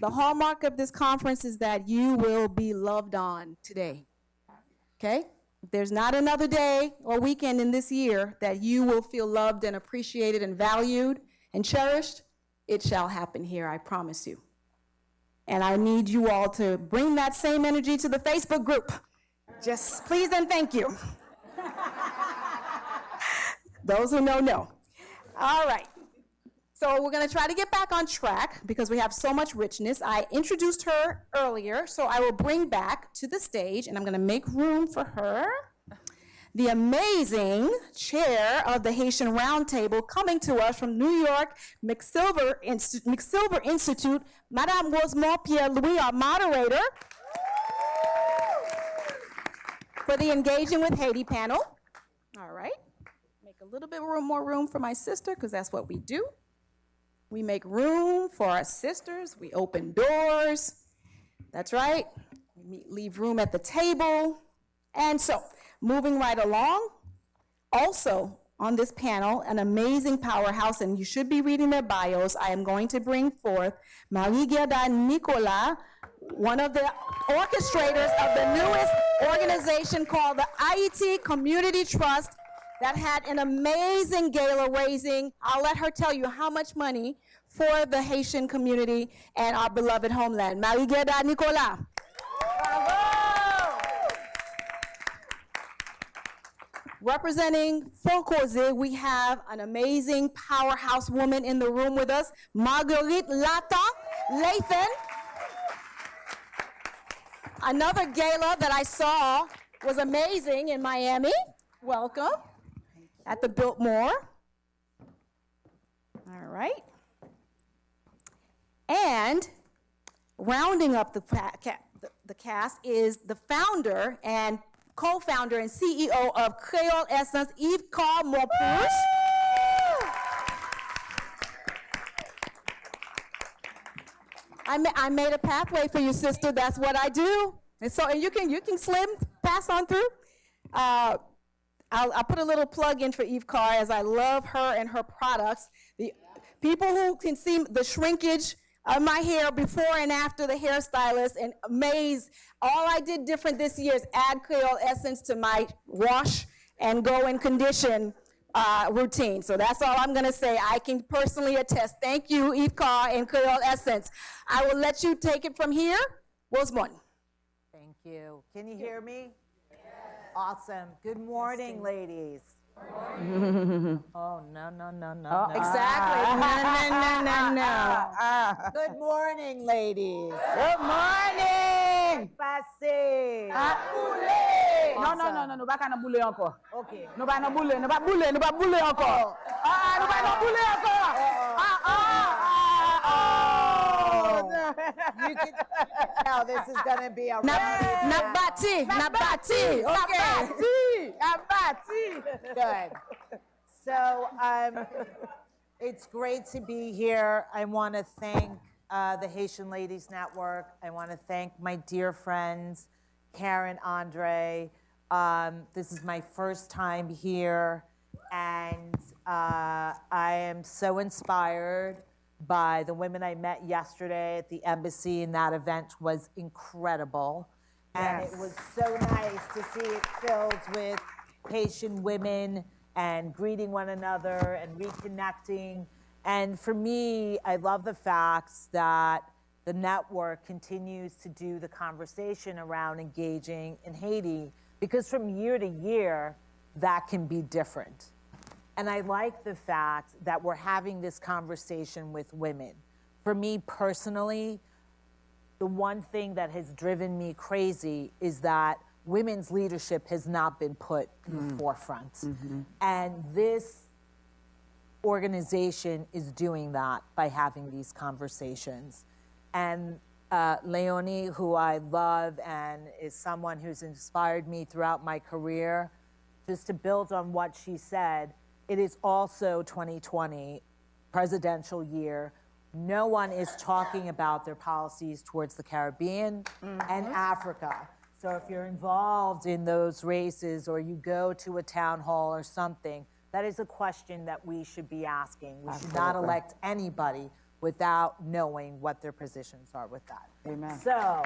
The hallmark of this conference is that you will be loved on today, okay? There's not another day or weekend in this year that you will feel loved and appreciated and valued and cherished. It shall happen here, I promise you. And I need you all to bring that same energy to the Facebook group. Just please and thank you. Those who know, know. All right. So we're going to try to get back on track because we have so much richness. I introduced her earlier, so I will bring back to the stage, and I'm going to make room for her, the amazing chair of the Haitian Roundtable, coming to us from New York, McSilver Institute, Madame Rosemonde, Pierre-Louis, our moderator, for the Engaging with Haiti panel. All right. Make a little bit more room for my sister, because that's what we do. We make room for our sisters. We open doors. That's right. We leave room at the table. And so, moving right along, also on this panel, an amazing powerhouse, and you should be reading their bios. I am going to bring forth Marguerite and Nicolas, one of the orchestrators of the newest organization called the Ayiti Community Trust that had an amazing gala raising. I'll let her tell you how much money for the Haitian community and our beloved homeland. Marguerite and Nicolas. Bravo! Representing Fonkoze, we have an amazing powerhouse woman in the room with us, Marguerite Lathan. Another gala that I saw was amazing in Miami. Welcome. At the Biltmore. All right. And rounding up the cast is the founder and co-founder and CEO of Kreyol Essence, Yve-Car Momperousse. I made a pathway for you, sister. That's what I do. And so, and you can slim pass on through. I'll put a little plug in for Yve-Car, as I love her and her products. The people who can see the shrinkage of my hair before and after the hairstylist, and amazed. All I did different this year is add Kreyol Essence to my wash and go and condition routine. So that's all I'm going to say. I can personally attest. Thank you, Yve-Car and Kreyol Essence. I will let you take it from here. Rosemonde. Thank you. Can you hear me? Awesome. Good morning, ladies. Oh, no. Exactly. No. Good morning, ladies. Good morning. Passé. Non, nous pas qu'à bouler encore. OK. Nous pas bouler encore. Nous pas bouler encore. You can tell this is going to be a Nabati. Good. So it's great to be here. I want to thank the Haitian Ladies Network. I want to thank my dear friends, Karen, Andre. This is my first time here, and I am so inspired by the women I met yesterday at the embassy, and that event was incredible. And it was so nice to see it filled with Haitian women and greeting one another and reconnecting. And for me, I love the fact that the network continues to do the conversation around engaging in Haiti, because from year to year, that can be different. And I like the fact that we're having this conversation with women. For me personally, the one thing that has driven me crazy is that women's leadership has not been put in the forefront. And this organization is doing that by having these conversations. And Leonie, who I love and is someone who's inspired me throughout my career, just to build on what she said, it is also 2020, presidential year. No one is talking about their policies towards the Caribbean and Africa. So if you're involved in those races or you go to a town hall or something, that is a question that we should be asking. We should not elect anybody without knowing what their positions are with that. Amen. So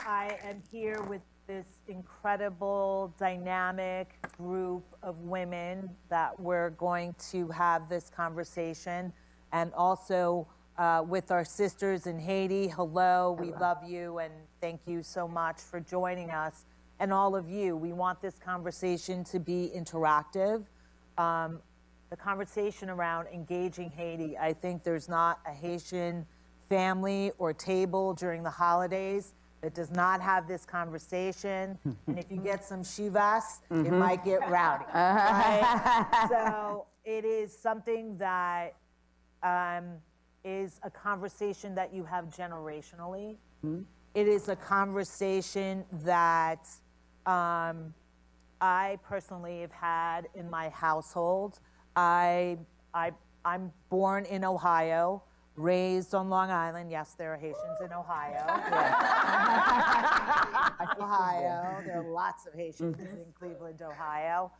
I am here with this incredible, dynamic group of women that we're going to have this conversation, and also with our sisters in Haiti. Hello, we love you, and thank you so much for joining us. And all of you, we want this conversation to be interactive. The conversation around engaging Haiti, I think there's not a Haitian family or table during the holidays that does not have this conversation. And if you get some shivas, it might get rowdy, right? So it is something that is a conversation that you have generationally. It is a conversation that I personally have had in my household. I'm born in Ohio, raised on Long Island. Yes, there are Haitians in Ohio. Ohio, there are lots of Haitians in Cleveland, Ohio.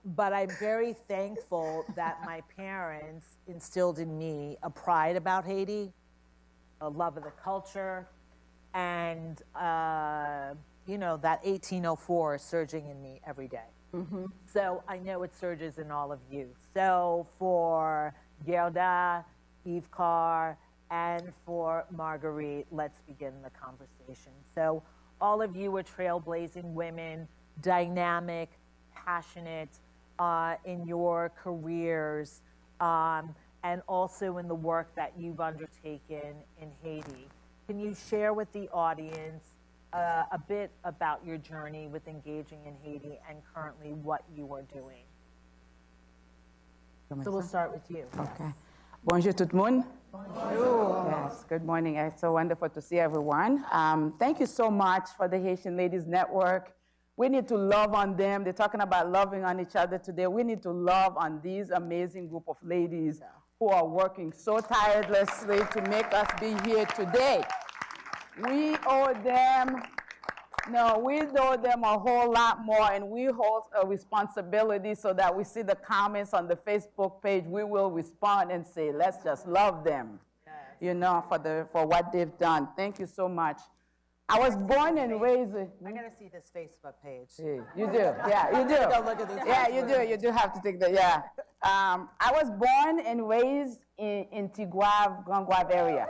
But I'm very thankful that my parents instilled in me a pride about Haiti, a love of the culture, and you know, that 1804 is surging in me every day. So I know it surges in all of you. So for Guerda, Yve-Car, and for Marguerite, let's begin the conversation. So all of you are trailblazing women, dynamic, passionate in your careers, and also in the work that you've undertaken in Haiti. Can you share with the audience a bit about your journey with engaging in Haiti and currently what you are doing? So we'll start with you. Okay. Bonjour tout le monde. Bonjour. Yes, good morning. It's so wonderful to see everyone. Thank you so much for the Haitian Ladies Network. We need to love on them. They're talking about loving on each other today. We need to love on these amazing group of ladies who are working so tirelessly to make us be here today. We owe them, we owe them a whole lot more, and we hold a responsibility so that we see the comments on the Facebook page. We will respond and say, let's just love them, you know, for what they've done. Thank you so much. I was born and raised. I gotta see this Facebook page. Yeah, you do, yeah, you do. Go look at this. Yeah, you do have to take that, yeah. I was born and raised in Tigouave, Grand Guave area.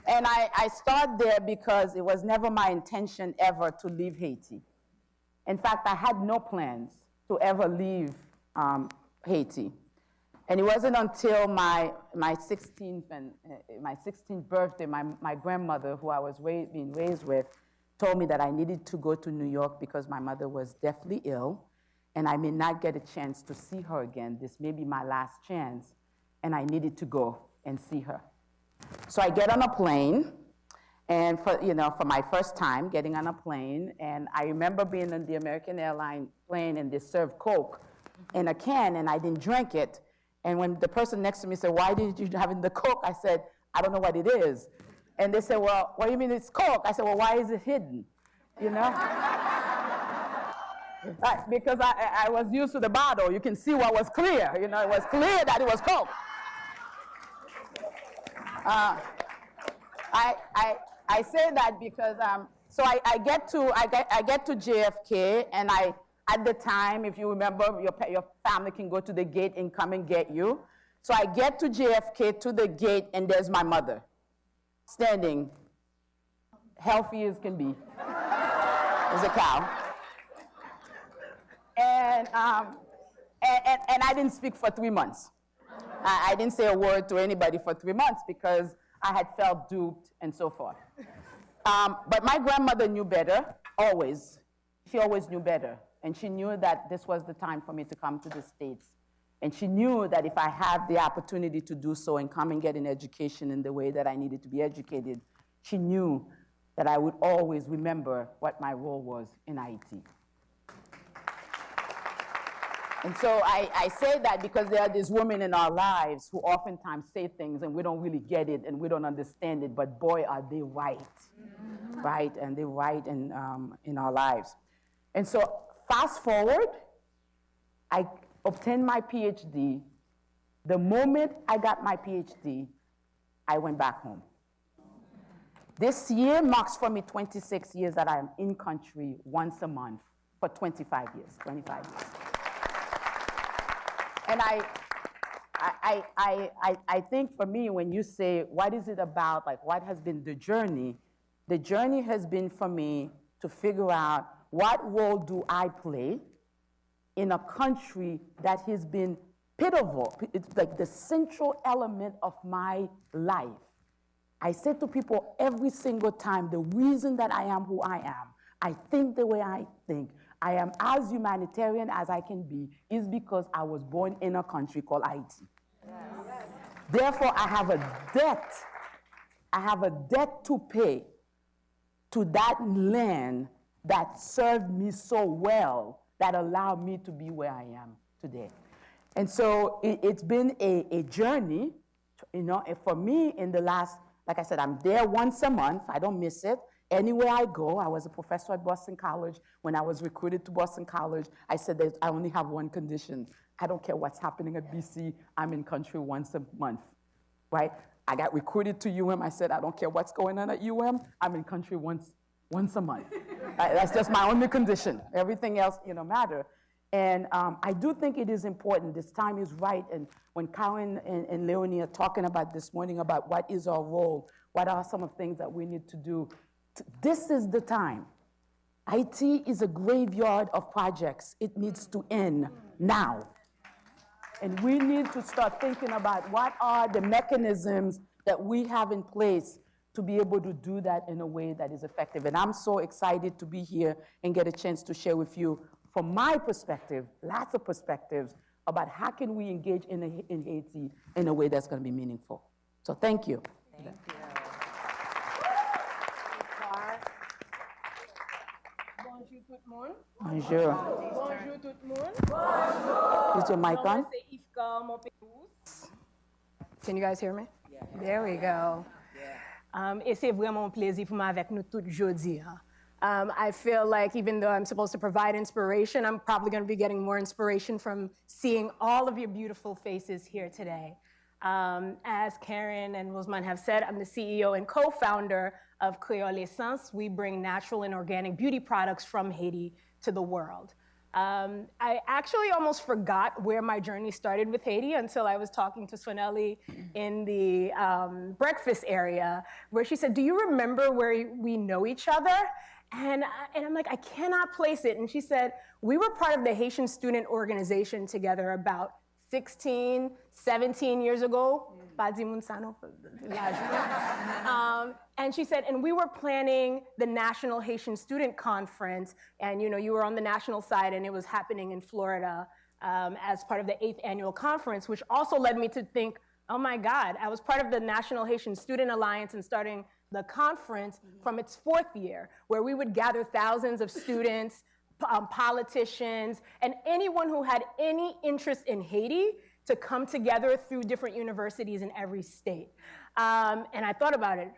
And I started there because it was never my intention ever to leave Haiti. In fact, I had no plans to ever leave Haiti. And it wasn't until my 16th birthday, my grandmother, who I was being raised with, told me that I needed to go to New York because my mother was deathly ill, and I may not get a chance to see her again. This may be my last chance, and I needed to go and see her. So I get on a plane, and for my first time getting on a plane, and I remember being on the American Airlines plane, and they served Coke in a can, and I didn't drink it. And when the person next to me said, "Why didn't you have the Coke?" I said, "I don't know what it is." And they said, "Well, what do you mean it's Coke?" I said, "Well, why is it hidden?" You know? Because I was used to the bottle. You can see what was clear. You know, it was clear that it was Coke. I say that because so I get to JFK, and at the time, if you remember, your family can go to the gate and come and get you. So I get to JFK to the gate, and there's my mother standing, healthy as can be, as a cow. And I didn't speak for 3 months. I didn't say a word to anybody for 3 months because I had felt duped and so forth. But my grandmother knew better, always. She always knew better. And she knew that this was the time for me to come to the States. And she knew that if I had the opportunity to do so and come and get an education in the way that I needed to be educated, she knew that I would always remember what my role was in Haiti. And so I say that because there are these women in our lives who oftentimes say things and we don't really get it and we don't understand it, but boy, are they right, right? And they're right in our lives. And so fast forward, obtained my PhD, the moment I got my PhD, I went back home. This year marks for me 26 years that I am in country once a month for 25 years. And I think for me, when you say, what is it about, like what has been the journey has been for me to figure out what role do I play in a country that has been pivotal. It's like the central element of my life. I say to people every single time, the reason that I am who I am, I think the way I think, I am as humanitarian as I can be, is because I was born in a country called Haiti. Yes. Therefore, I have a debt to pay to that land that served me so well, that allowed me to be where I am today. And so it's been a journey, you know, and for me in the last, like I said, I'm there once a month. I don't miss it. Anywhere I go, I was a professor at Boston College. When I was recruited to Boston College, I said that I only have one condition. I don't care what's happening at BC. I'm in country once a month, right? I got recruited to UM. I said, I don't care what's going on at UM. I'm in country once a month. That's just my only condition. Everything else, you know, matter. And I do think it is important. This time is right. And when Karen and Leonie are talking about this morning about what is our role, what are some of the things that we need to do, this is the time. Haiti is a graveyard of projects. It needs to end now. And we need to start thinking about what are the mechanisms that we have in place to be able to do that in a way that is effective. And I'm so excited to be here and get a chance to share with you, from my perspective, lots of perspectives about how can we engage in Haiti in a way that's going to be meaningful. So thank you. Thank you. Bonjour tout le monde. Bonjour. Bonjour tout le monde. Is your mic on? C'est Yve-Car, Momperousse. Can you guys hear me? Yeah. There we go. Yeah. Et c'est vraiment un plaisir pour moi avec nous tout jeudi. I feel like even though I'm supposed to provide inspiration, I'm probably going to be getting more inspiration from seeing all of your beautiful faces here today. As Karen and Rosemonde have said, I'm the CEO and co-founder of Kreyol. We bring natural and organic beauty products from Haiti to the world. I actually almost forgot where my journey started with Haiti until I was talking to Sonelli in the breakfast area, where she said, do you remember where we know each other? And I'm like, I cannot place it. And she said, we were part of the Haitian student organization together about 16, 17 years ago. And she said, and we were planning the National Haitian Student Conference, and you were on the national side, and it was happening in Florida as part of the 8th annual conference, which also led me to think, oh my God, I was part of the National Haitian Student Alliance and starting the conference from its 4th year, where we would gather thousands of students, politicians, and anyone who had any interest in Haiti to come together through different universities in every state. And I thought about it,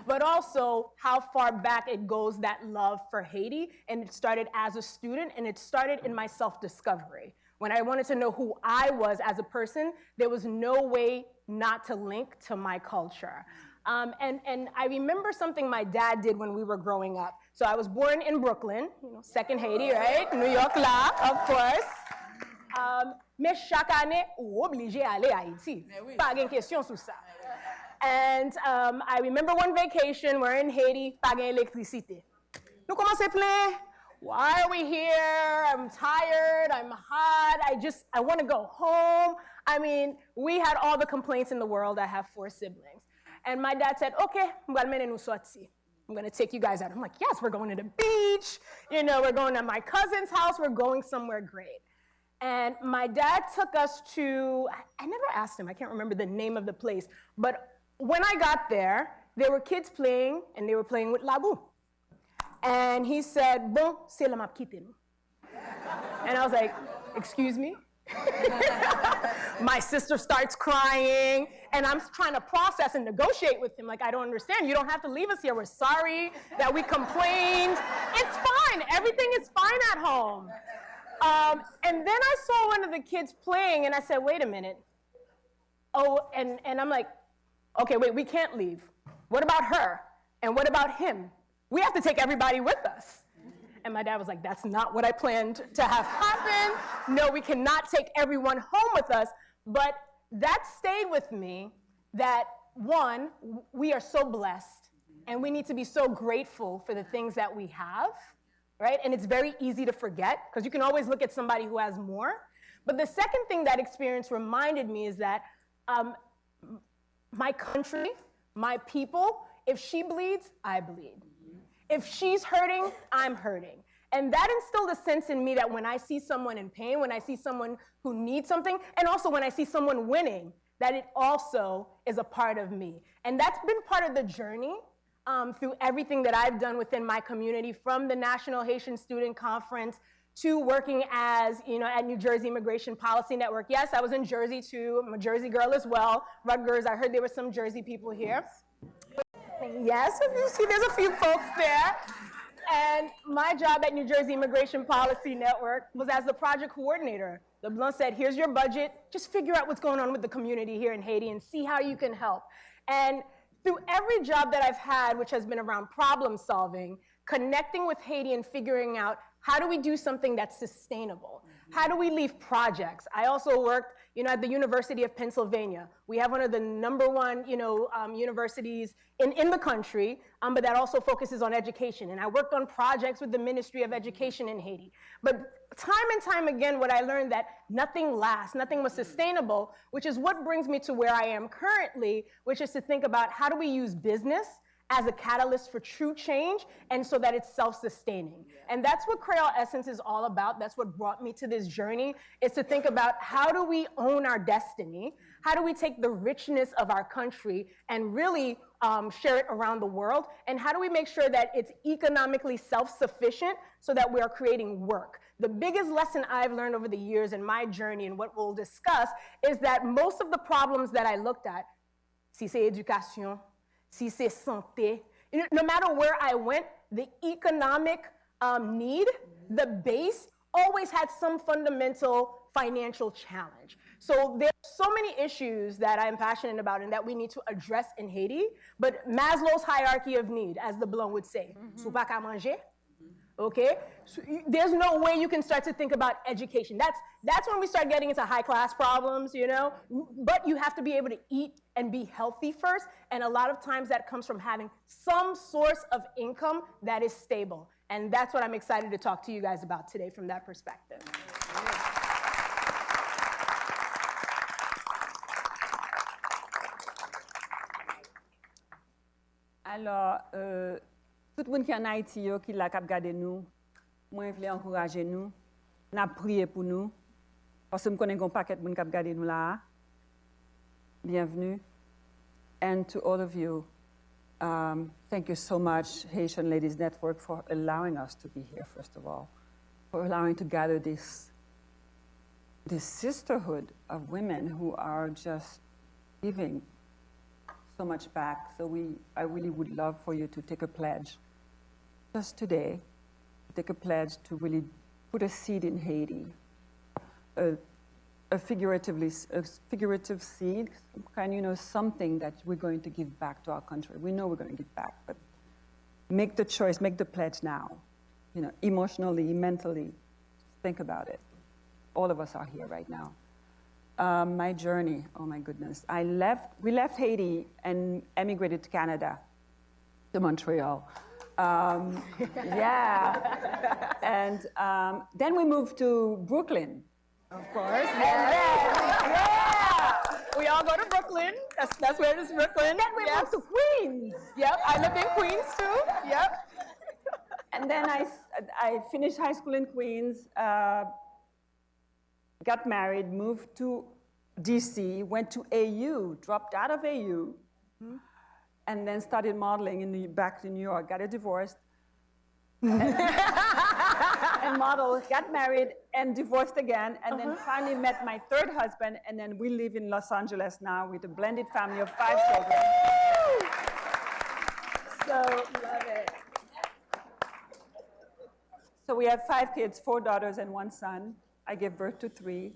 but also how far back it goes, that love for Haiti. And it started as a student, and it started in my self-discovery. When I wanted to know who I was as a person, there was no way not to link to my culture. And I remember something my dad did when we were growing up. So I was born in Brooklyn, second Haiti, right? New York là, of course. Mais chaque année, ou obligé à aller à Haïti. Pas de question sur ça. And I remember one vacation, we're in Haiti, pas d'électricité. Nous commençons plein. Why are we here? I'm tired, I'm hot, I want to go home. I mean, we had all the complaints in the world. I have 4 siblings. And my dad said, okay, I'm going to take you guys out. I'm like, yes, we're going to the beach. We're going to my cousin's house. We're going somewhere great. And my dad took us to, I never asked him, I can't remember the name of the place. But when I got there were kids playing, and they were playing with Labu. And he said, bon, c'est la map quitte nous. And I was like, excuse me? My sister starts crying, and I'm trying to process and negotiate with him. Like, I don't understand. You don't have to leave us here. We're sorry that we complained. It's fine. Everything is fine at home. And then I saw one of the kids playing, and I said, wait a minute. Oh, and I'm like, okay, wait, we can't leave. What about her? And what about him? We have to take everybody with us. And my dad was like, that's not what I planned to have happen. No, we cannot take everyone home with us. But that stayed with me that, one, we are so blessed, and we need to be so grateful for the things that we have, right? And it's very easy to forget, because you can always look at somebody who has more. But the second thing that experience reminded me is that my country, my people, if she bleeds, I bleed. If she's hurting, I'm hurting. And that instilled a sense in me that when I see someone in pain, when I see someone who needs something, and also when I see someone winning, that it also is a part of me. And that's been part of the journey through everything that I've done within my community, from the National Haitian Student Conference to working as, at New Jersey Immigration Policy Network. Yes, I was in Jersey too. I'm a Jersey girl as well. Rutgers, I heard there were some Jersey people here. Yes, you see there's a few folks there. And my job at New Jersey Immigration Policy Network was as the project coordinator. The Blanc said, here's your budget, just figure out what's going on with the community here in Haiti and see how you can help. And through every job that I've had, which has been around problem solving, connecting with Haiti and figuring out how do we do something that's sustainable? How do we leave projects? I also worked, at the University of Pennsylvania. We have one of the #1, universities in the country, but that also focuses on education. And I worked on projects with the Ministry of Education in Haiti. But time and time again, what I learned that nothing lasts, nothing was sustainable, which is what brings me to where I am currently, which is to think about how do we use business as a catalyst for true change, and so that it's self-sustaining. And that's what Kreyol Essence is all about. That's what brought me to this journey, is to think about how do we own our destiny? How do we take the richness of our country and really share it around the world? And how do we make sure that it's economically self-sufficient so that we are creating work? The biggest lesson I've learned over the years in my journey, and what we'll discuss, is that most of the problems that I looked at, si c'est éducation, si c'est santé, no matter where I went, the economic need, the base, always had some fundamental financial challenge. So there's so many issues that I'm passionate about and that we need to address in Haiti, but Maslow's hierarchy of need, as the Blanc would say, sou pas qu'à manger, okay? So there's no way you can start to think about education. That's when we start getting into high-class problems, But you have to be able to eat and be healthy first, and a lot of times that comes from having some source of income that is stable. And that's what I'm excited to talk to you guys about today from that perspective. Alors, tout le monde qui est en Haïti, qui l'a cap gardé nous, moi je voulais encourager nous, n'a prié pour nous, parce que je connais un paquet de monde qui a gardé nous là. Bienvenue. And to all of you, thank you so much, Haitian Ladies Network, for allowing us to be here, first of all, for allowing to gather this sisterhood of women who are just giving so much back. So I really would love for you to take a pledge, just today, take a pledge to really put a seed in Haiti, a figurative seed, something that we're going to give back to our country. We know we're going to give back, but make the choice, make the pledge now. Emotionally, mentally, think about it. All of us are here right now. My journey, oh my goodness. We left Haiti and emigrated to Canada, to Montreal. Yeah. And then we moved to Brooklyn. Of course. Yeah. We all go to Brooklyn. That's where it is, Brooklyn. Then we moved to Queens. Yep, I lived in Queens too. Yep. And then I finished high school in Queens, got married, moved to DC, went to AU, dropped out of AU, and then started modeling back in New York, got a divorce, and modeled, got married, and divorced again, and then finally met my third husband, and then we live in Los Angeles now with a blended family of 5 children. So, love it. So we have 5 kids, 4 daughters and 1 son. I gave birth to 3.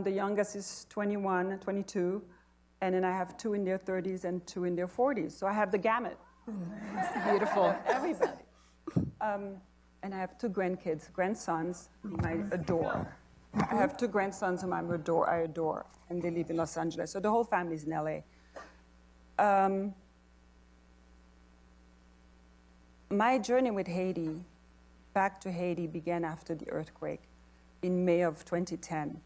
The youngest is 21, 22, and then I have 2 in their 30s and 2 in their 40s. So I have the gamut. Beautiful. Everybody. And I have 2 grandsons whom I adore. I have 2 grandsons whom I adore, and they live in Los Angeles. So the whole family is in LA. My journey with Haiti, back to Haiti, began after the earthquake in May of 2010.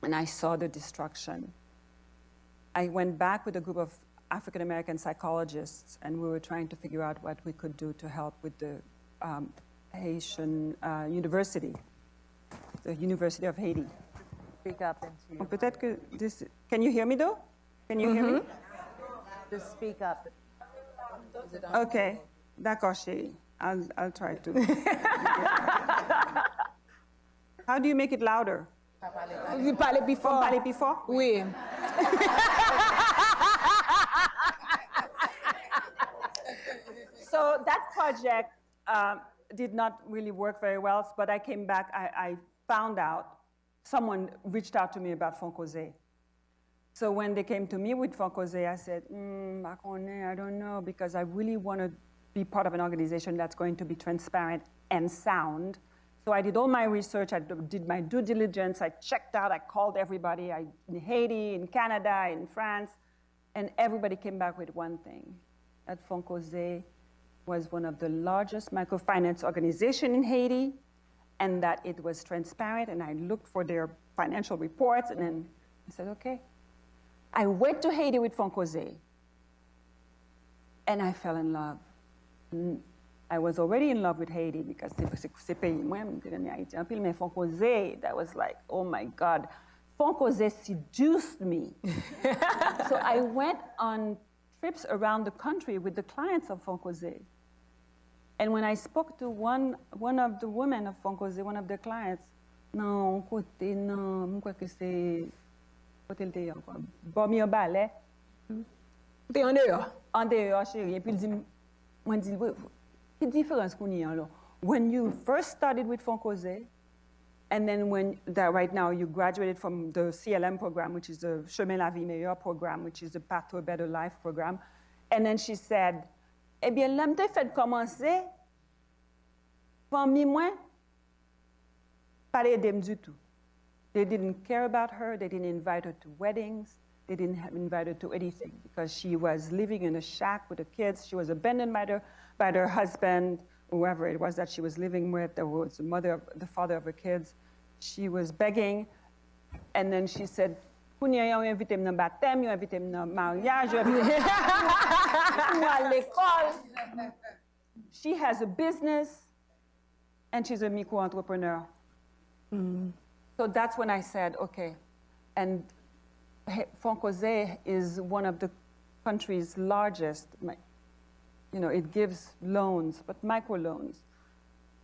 And I saw the destruction. I went back with a group of African-American psychologists, and we were trying to figure out what we could do to help with the Haitian University, the University of Haiti. Speak up into Peut-être que this, can you hear me though? Can you hear me? Just speak up. Okay, d'accord, chérie. I'll try to. How do you make it louder? Vous parlez plus fort. Parler plus fort? Oui. So that project did not really work very well, but I came back, I found out, someone reached out to me about Fonkoze. So when they came to me with Fonkoze, I said, I don't know, because I really want to be part of an organization that's going to be transparent and sound. So I did all my research, I did my due diligence, I checked out, I called everybody in Haiti, in Canada, in France, and everybody came back with one thing, that Fonkoze was one of the largest microfinance organizations in Haiti, and that it was transparent, and I looked for their financial reports, and then I said, okay. I went to Haiti with Fonkoze, and I fell in love. I was already in love with Haiti because c'est pays moi, Haiti. Mais Fonkoze, that was like, oh my God. Fonkoze seduced me. So I went on trips around the country with the clients of Fonkoze. And when I spoke to one of the women of Fonkoze, one of their clients, non, côté, non, je crois que c'est, côté le théâtre, quoi. Bon, mi balai. T'es en dehors. En dehors, chérie. Et puis il dit, moi, je dis, quelle différence qu'on y a, alors? When you first started with Fonkoze, and then right now you graduated from the CLM program, which is the Chemin la Vie Meilleure program, which is the Path to a Better Life program. And then she said, eh bien, là, m'te fait commencer, famille moi, pas aider du tout. They didn't care about her, they didn't invite her to weddings, they didn't invite her to anything, because she was living in a shack with the kids, she was abandoned by her husband, whoever it was that she was living with, that was the father of her kids. She was begging, and then she said, Kounya, yon invite m nan baptême, yon invite m nan mariage, yon invite m à l'école. She has a business, and she's a micro-entrepreneur. So that's when I said, okay. And Fonkoze is one of the country's largest, it gives loans, but microloans,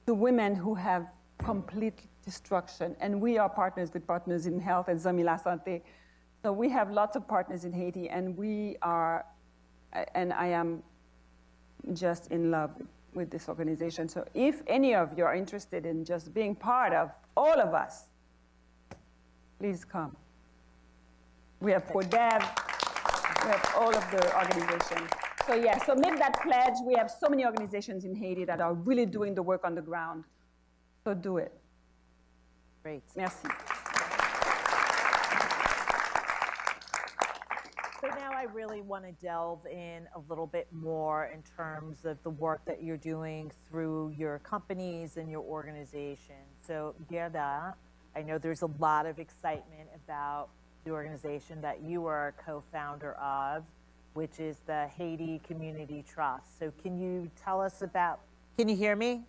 to women who have complete destruction. And we are partners with Partners in Health and Zami La Santé. So we have lots of partners in Haiti, and I am just in love with this organization. So if any of you are interested in just being part of all of us, please come. We have ProDev, we have all of the organizations. So yeah, so make that pledge. We have so many organizations in Haiti that are really doing the work on the ground. So do it. Great. Merci. So now I really want to delve in a little bit more in terms of the work that you're doing through your companies and your organization. So Guerda, I know there's a lot of excitement about the organization that you are a co-founder of, which is the Haiti Community Trust. So can you tell us about, can you hear me?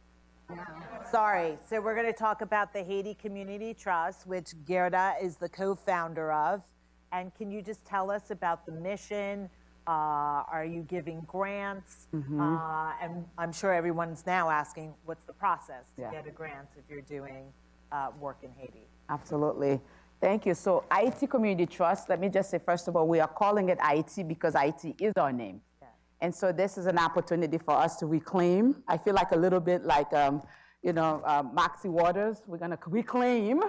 Yeah. Sorry, so we're gonna talk about the Haiti Community Trust, which Guerda is the co-founder of. And can you just tell us about the mission? Are you giving grants? And I'm sure everyone's now asking, what's the process to get a grant if you're doing work in Haiti? Absolutely. Thank you. So Ayiti Community Trust, let me just say, first of all, we are calling it Ayiti because Ayiti is our name. Yeah. And so this is an opportunity for us to reclaim. I feel like a little bit like, Maxi Waters. We're going to reclaim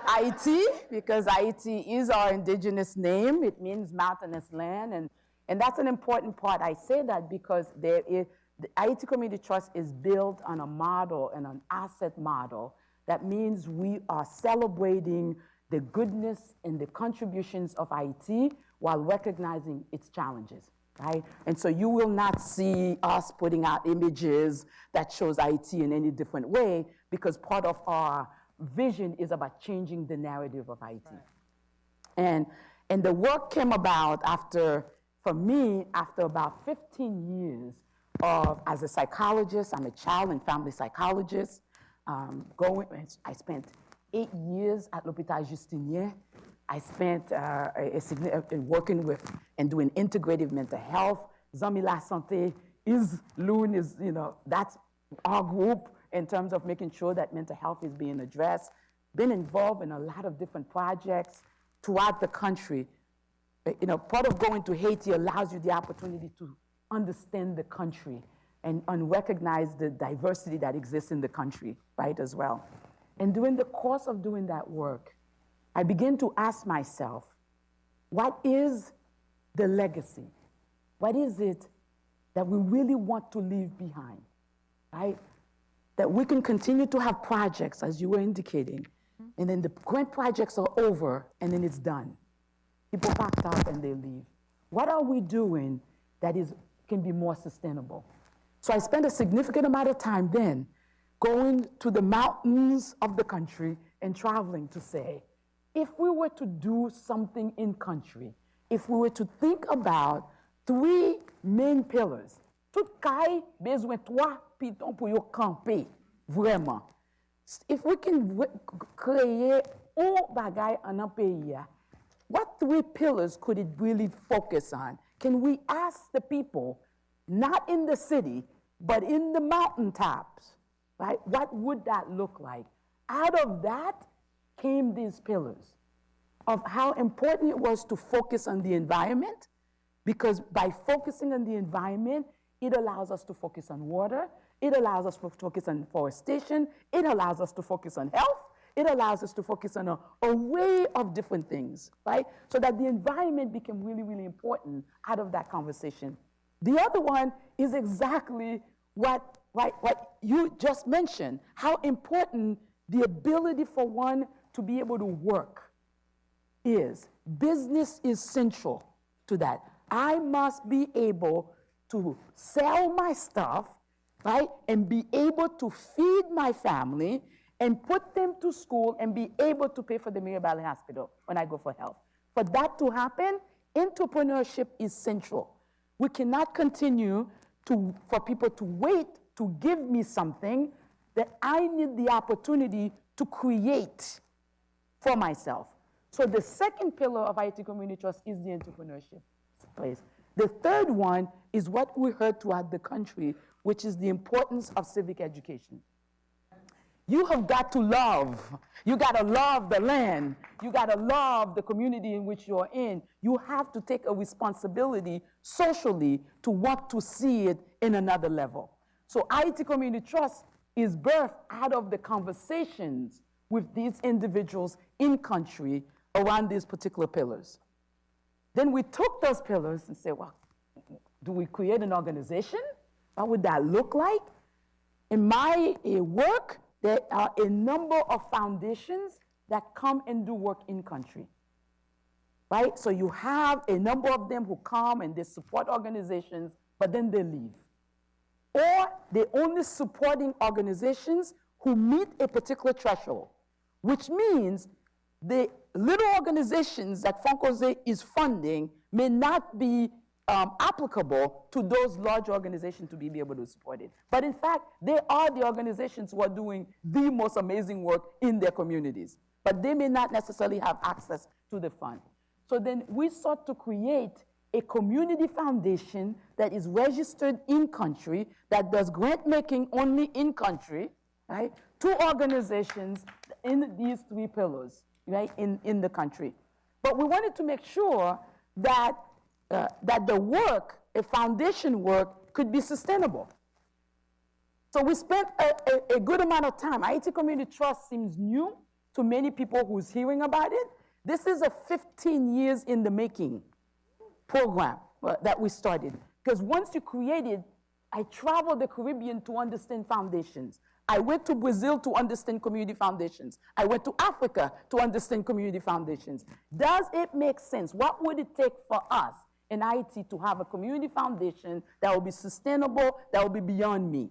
Ayiti, because Ayiti is our indigenous name. It means mountainous land, and that's an important part. I say that because the Ayiti Community Trust is built on a model and an asset model. That means we are celebrating the goodness and the contributions of Ayiti while recognizing its challenges, right? And so you will not see us putting out images that shows Ayiti in any different way, because part of our vision is about changing the narrative of Ayiti. Right. And the work came about for me, after about 15 years as a psychologist. I'm a child and family psychologist. I spent 8 years at l'Hôpital Justinien. I spent working with and doing integrative mental health. Zami La Santé Loon is, that's our group in terms of making sure that mental health is being addressed. Been involved in a lot of different projects throughout the country. Part of going to Haiti allows you the opportunity to understand the country and recognize the diversity that exists in the country, right, as well. And during the course of doing that work, I began to ask myself, what is the legacy? What is it that we really want to leave behind, right? That we can continue to have projects, as you were indicating, and then the grant projects are over, and then it's done. People packed up and they leave. What are we doing that can be more sustainable? So I spent a significant amount of time then going to the mountains of the country and traveling to say, if we were to do something in country, if we were to think about 3 main pillars, tout kay besoin 3 pitons pour yo camper, vraiment. If we can créer un bagay en un pays, what 3 pillars could it really focus on? Can we ask the people, not in the city, but in the mountaintops, right? What would that look like? Out of that came these pillars of how important it was to focus on the environment, because by focusing on the environment, it allows us to focus on water, it allows us to focus on forestation, it allows us to focus on health, it allows us to focus on an array of different things, right? So that the environment became really, really important out of that conversation. The other one is exactly what you just mentioned, how important the ability for one to be able to work is. Business is central to that. I must be able to sell my stuff, right, and be able to feed my family and put them to school and be able to pay for the Mirabal Valley Hospital when I go for health. For that to happen, entrepreneurship is central. We cannot continue for people to wait to give me something that I need the opportunity to create for myself. So the second pillar of Ayiti Community Trust is the entrepreneurship place. The third one is what we heard throughout the country, which is the importance of civic education. You have got to love. You got to love the land. You got to love the community in which you're in. You have to take a responsibility socially to want to see it in another level. So Ayiti Community Trust is birthed out of the conversations with these individuals in country around these particular pillars. Then we took those pillars and said, well, do we create an organization? What would that look like? In my work, there are a number of foundations that come and do work in country, right? So you have a number of them who come and they support organizations, but then they leave. Or they're only supporting organizations who meet a particular threshold, which means the little organizations that Fonkoze is funding may not be applicable to those large organizations to be able to support it. But in fact, they are the organizations who are doing the most amazing work in their communities. But they may not necessarily have access to the fund. So then we sought to create a community foundation that is registered in country, that does grant making only in country, right? 2 organizations in these 3 pillars, right, in the country. But we wanted to make sure that that the work, a foundation work, could be sustainable. So we spent a good amount of time. Haiti Community Trust seems new to many people who's hearing about it. This is a 15 years in the making program that we started. Because once you create it, I traveled the Caribbean to understand foundations. I went to Brazil to understand community foundations. I went to Africa to understand community foundations. Does it make sense? What would it take for us in Haiti to have a community foundation that will be sustainable, that will be beyond me,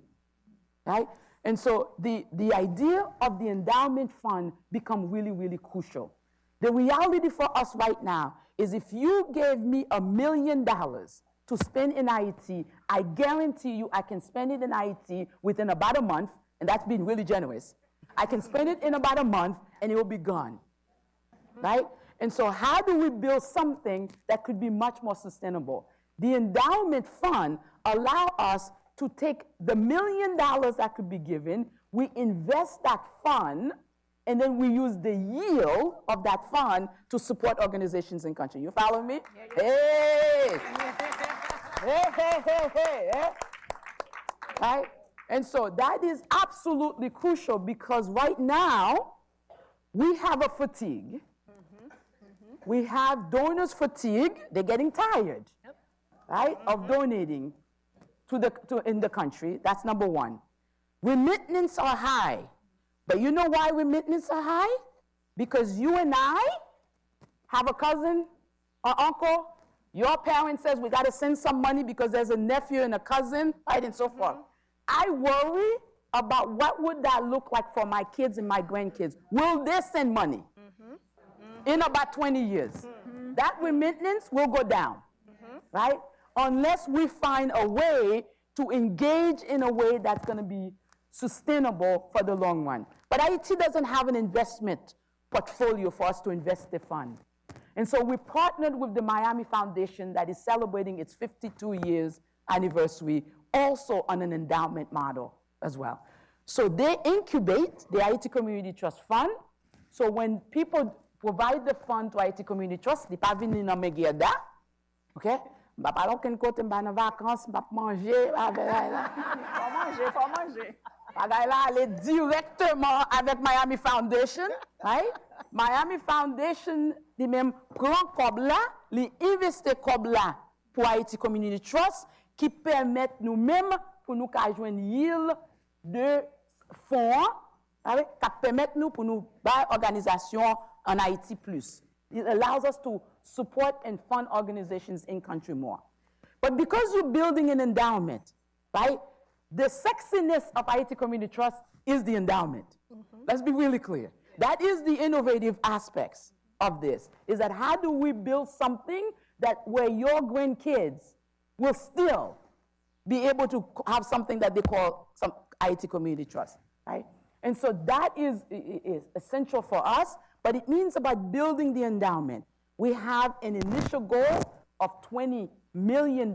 right? And so the idea of the endowment fund become really, really crucial. The reality for us right now is if you gave me $1 million to spend in Haiti, I guarantee you I can spend it in Haiti within about a month, and that's being really generous. I can spend it in about a month, and it will be gone, right? And so how do we build something that could be much more sustainable? The endowment fund allows us to take the $1 million that could be given, we invest that fund, and then we use the yield of that fund to support organizations in country. You follow me? Yeah. Hey! Hey. Right? And so that is absolutely crucial because right now, we have a fatigue. We have donors fatigue. They're getting tired, right, of donating in the country. That's number one. Remittances are high. But you know why remittances are high? Because you and I have a cousin or uncle. Your parent says we got to send some money because there's a nephew and a cousin, right, and so forth. I worry about what would that look like for my kids and my grandkids. Will they send money in about 20 years? That remittance will go down, right? Unless we find a way to engage in a way that's going to be sustainable for the long run. But Haiti doesn't have an investment portfolio for us to invest the fund. And so we partnered with the Miami Foundation that is celebrating its 52 years anniversary, also on an endowment model as well. So they incubate the Haiti Community Trust Fund. So when people provide the fund to Haiti Community Trust, they pas venir dans mes Guerda, OK? Bah pas l'aucun côté m'ba en vacances, m'ba manger, faut manger. Bagay la aller directement avec Miami Foundation, right? Miami Foundation, li même prend comme là, li investe comme là pour Haiti Community Trust, qui permettent nous-mêmes pour nous joindre yield de fonds, qui permettent nous pour nous faire organisation en Haïti plus. It allows us to support and fund organizations in country more. But because you're building an endowment, right? The sexiness of Haiti Community Trust is the endowment. Let's be really clear. That is the innovative aspects of this, is that how do we build something that where your grandkids will still be able to have something that they call some Haiti Community Trust, right? And so that is essential for us, but it means about building the endowment. We have an initial goal of $20 million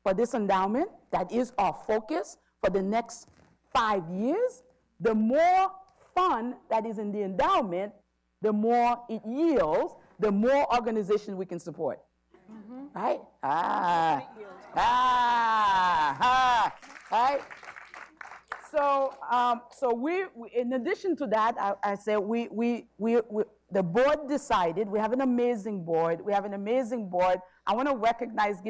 for this endowment. That is our focus for the next 5 years. The more fund that is in the endowment, the more it yields, the more organizations we can support. Right? Right? So we in addition to that, I say the board decided, we have an amazing board. I want to recognize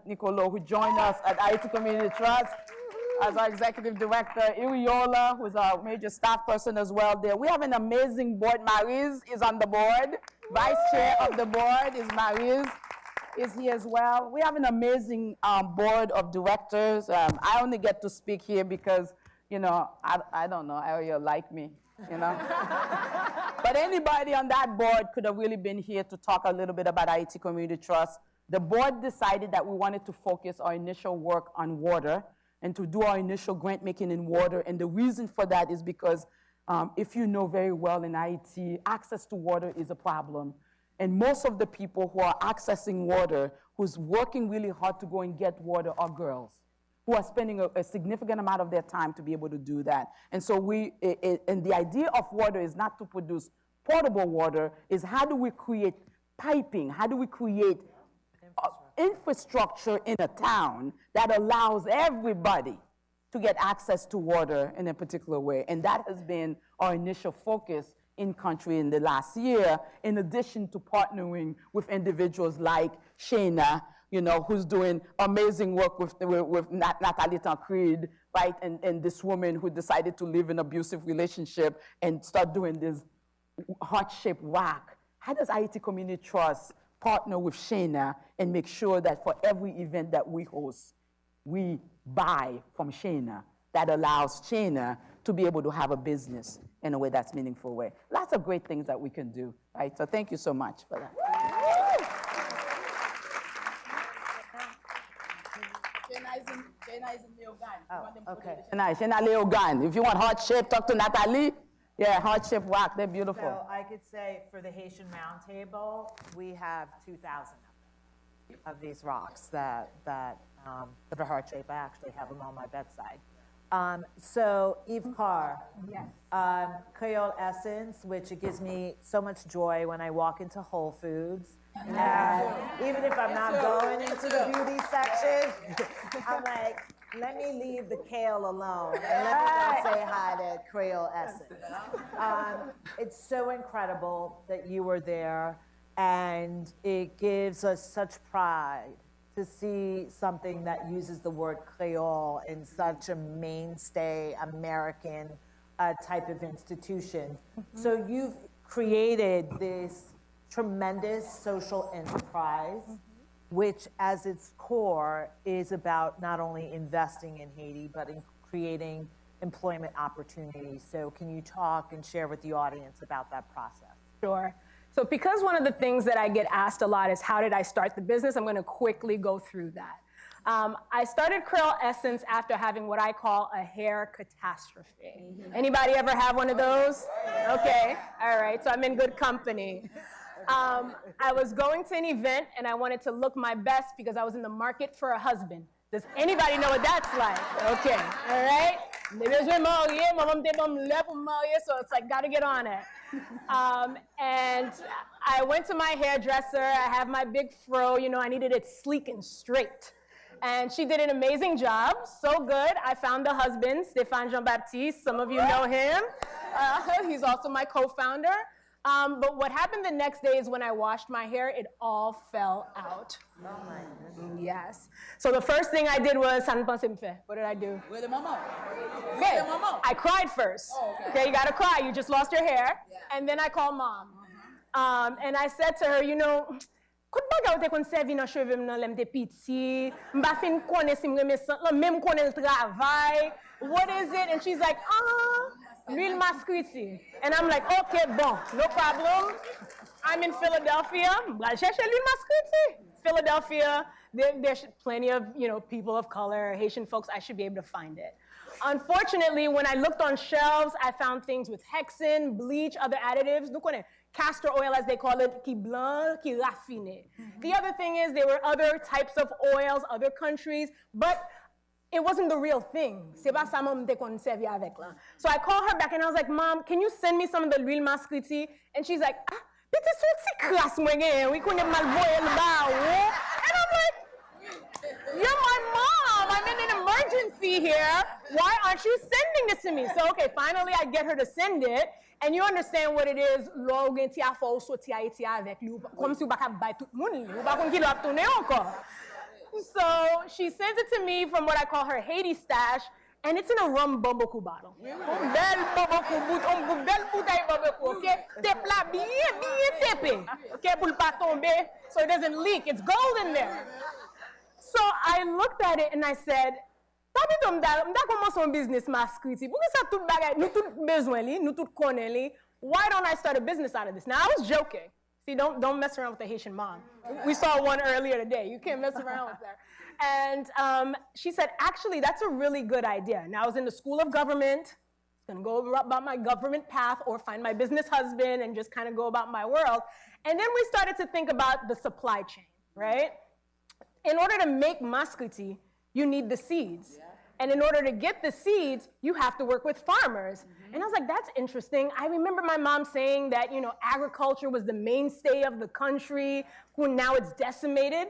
Nicolas, who joined us at Haiti Community Trust as our executive director, Yve-Car, who's our major staff person as well there. We have an amazing board. Maryse is on the board. Vice chair of the board is Maryse, is here as well. We have an amazing board of directors. I only get to speak here because, you know, I don't know, Ariel like me, you know. But anybody on that board could have really been here to talk a little bit about Haiti Community Trust. The board decided that we wanted to focus our initial work on water and to do our initial grant making in water. And the reason for that is because if you know very well in Haiti, access to water is a problem. And most of the people who are accessing water, who's working really hard to go and get water, are girls who are spending a significant amount of their time to be able to do that. And so and the idea of water is not to produce potable water, is how do we create piping, how do we create infrastructure in a town that allows everybody to get access to water in a particular way. And that has been our initial focus in country in the last year, in addition to partnering with individuals like Shayna, you know, who's doing amazing work with Nathalie Tancred, right? And this woman who decided to live in an abusive relationship and start doing this heart-shaped whack. How does Haiti Community Trust partner with Shayna and make sure that for every event that we host, we buy from Shayna that allows Shayna to be able to have a business in a way that's meaningful way? Lots of great things that we can do, right? So thank you so much for that. Oh, okay. Shayna Leogan. If you want heart shape, talk to Nathalie. Yeah, heart shape rock, they're beautiful. So I could say for the Haitian Roundtable, we have 2,000 of these rocks that are heart shaped. I actually have them on my bedside. So Yve-Car, Yes. Kreyol Essence, which it gives me so much joy when I walk into Whole Foods. And even if I'm not going into the beauty section, I'm like, let me leave the kale alone and let me go say hi to Kreyol Essence. It's so incredible that you were there, and it gives us such pride to see something that uses the word Kreyol in such a mainstay American type of institution. So you've created this tremendous social enterprise, which as its core is about not only investing in Haiti, but in creating employment opportunities. So can you talk and share with the audience about that process? Sure. So because one of the things that I get asked a lot is how did I start the business, I'm going to quickly go through that. I started Kreyol Essence after having what I call a hair catastrophe. Anybody ever have one of those? Okay, all right, so I'm in good company. I was going to an event and I wanted to look my best because I was in the market for a husband. Does anybody know what that's like? Okay, all right? So it's like, gotta get on it. And I went to my hairdresser, I have my big fro, you know, I needed it sleek and straight. And she did an amazing job, so good. I found the husband, Stéphane Jean-Baptiste, some of you know him. He's also my co-founder. But what happened the next day is when I washed my hair, it all fell out. Oh my goodness. Yes. So the first thing I did was, what did I do? Where's the mama? Okay. I cried first. Oh, okay, you gotta cry, you just lost your hair. Yeah. And then I called mom. And I said to her, you know, what is it? And she's like, l'huile mascriti. And I'm like, okay, bon, no problem. I'm in Philadelphia. Philadelphia, there's plenty of, you know, people of color, Haitian folks, I should be able to find it. Unfortunately, when I looked on shelves, I found things with hexane, bleach, other additives. Castor oil, as they call it, qui blanc, qui raffiné. The other thing is there were other types of oils, other countries, but it wasn't the real thing. So I called her back and I was like, Mom, can you send me some of the l'huile mascriti? And she's like, and I'm like, you're my mom, I'm in an emergency here. Why aren't you sending this to me? So, okay, finally I get her to send it. And you understand what it is. So she sends it to me from what I call her Haiti stash, and it's in a rum bamboku bottle. So it doesn't leak. It's gold in there. So I looked at it and I said, why don't I start a business out of this? Now, I was joking. See, don't mess around with the Haitian mom. We saw one earlier today. You can't mess around with her. And she said, actually, that's a really good idea. Now, I was in the School of Government. I was going to go about my government path or find my business husband and just kind of go about my world. And then we started to think about the supply chain, right? In order to make mascriti, you need the seeds. Yeah. And in order to get the seeds, you have to work with farmers. Mm-hmm. And I was like, that's interesting. I remember my mom saying that, you know, agriculture was the mainstay of the country, now it's decimated.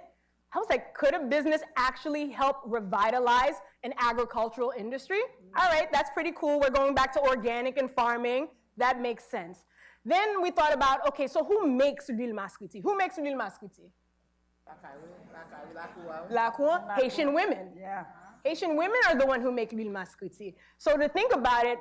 I was like, could a business actually help revitalize an agricultural industry? All right, that's pretty cool. We're going back to organic and farming. That makes sense. Then we thought about, okay, so who makes l'huile mascuti? Who makes l'huile mascuti? Haitian women. Yeah. Haitian women are the one who make l'huile mascuti. So to think about it,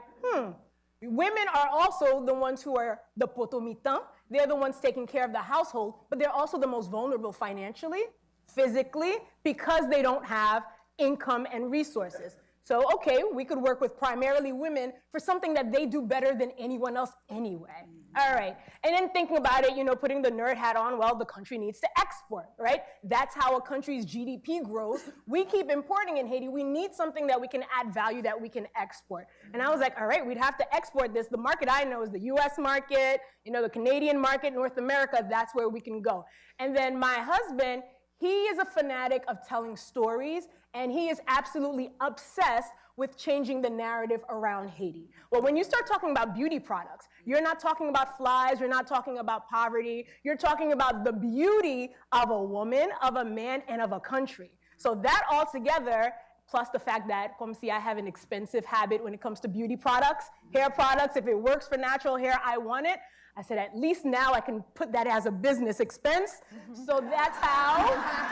women are also the ones who are the potomitan. They're the ones taking care of the household, but they're also the most vulnerable financially, physically, because they don't have income and resources. So, okay, we could work with primarily women for something that they do better than anyone else anyway. All right, and then thinking about it, you know, putting the nerd hat on, well, the country needs to export, right? That's how a country's GDP grows. We keep importing in Haiti. We need something that we can add value, that we can export. And I was like, all right, we'd have to export this. The market I know is the US market, you know, the Canadian market, North America, that's where we can go. And then my husband, he is a fanatic of telling stories, and he is absolutely obsessed with changing the narrative around Haiti. Well, when you start talking about beauty products, you're not talking about flies, you're not talking about poverty, you're talking about the beauty of a woman, of a man, and of a country. So that all together, plus the fact that, comme si I have an expensive habit when it comes to beauty products, hair products, if it works for natural hair, I want it. I said, at least now I can put that as a business expense. So that's how,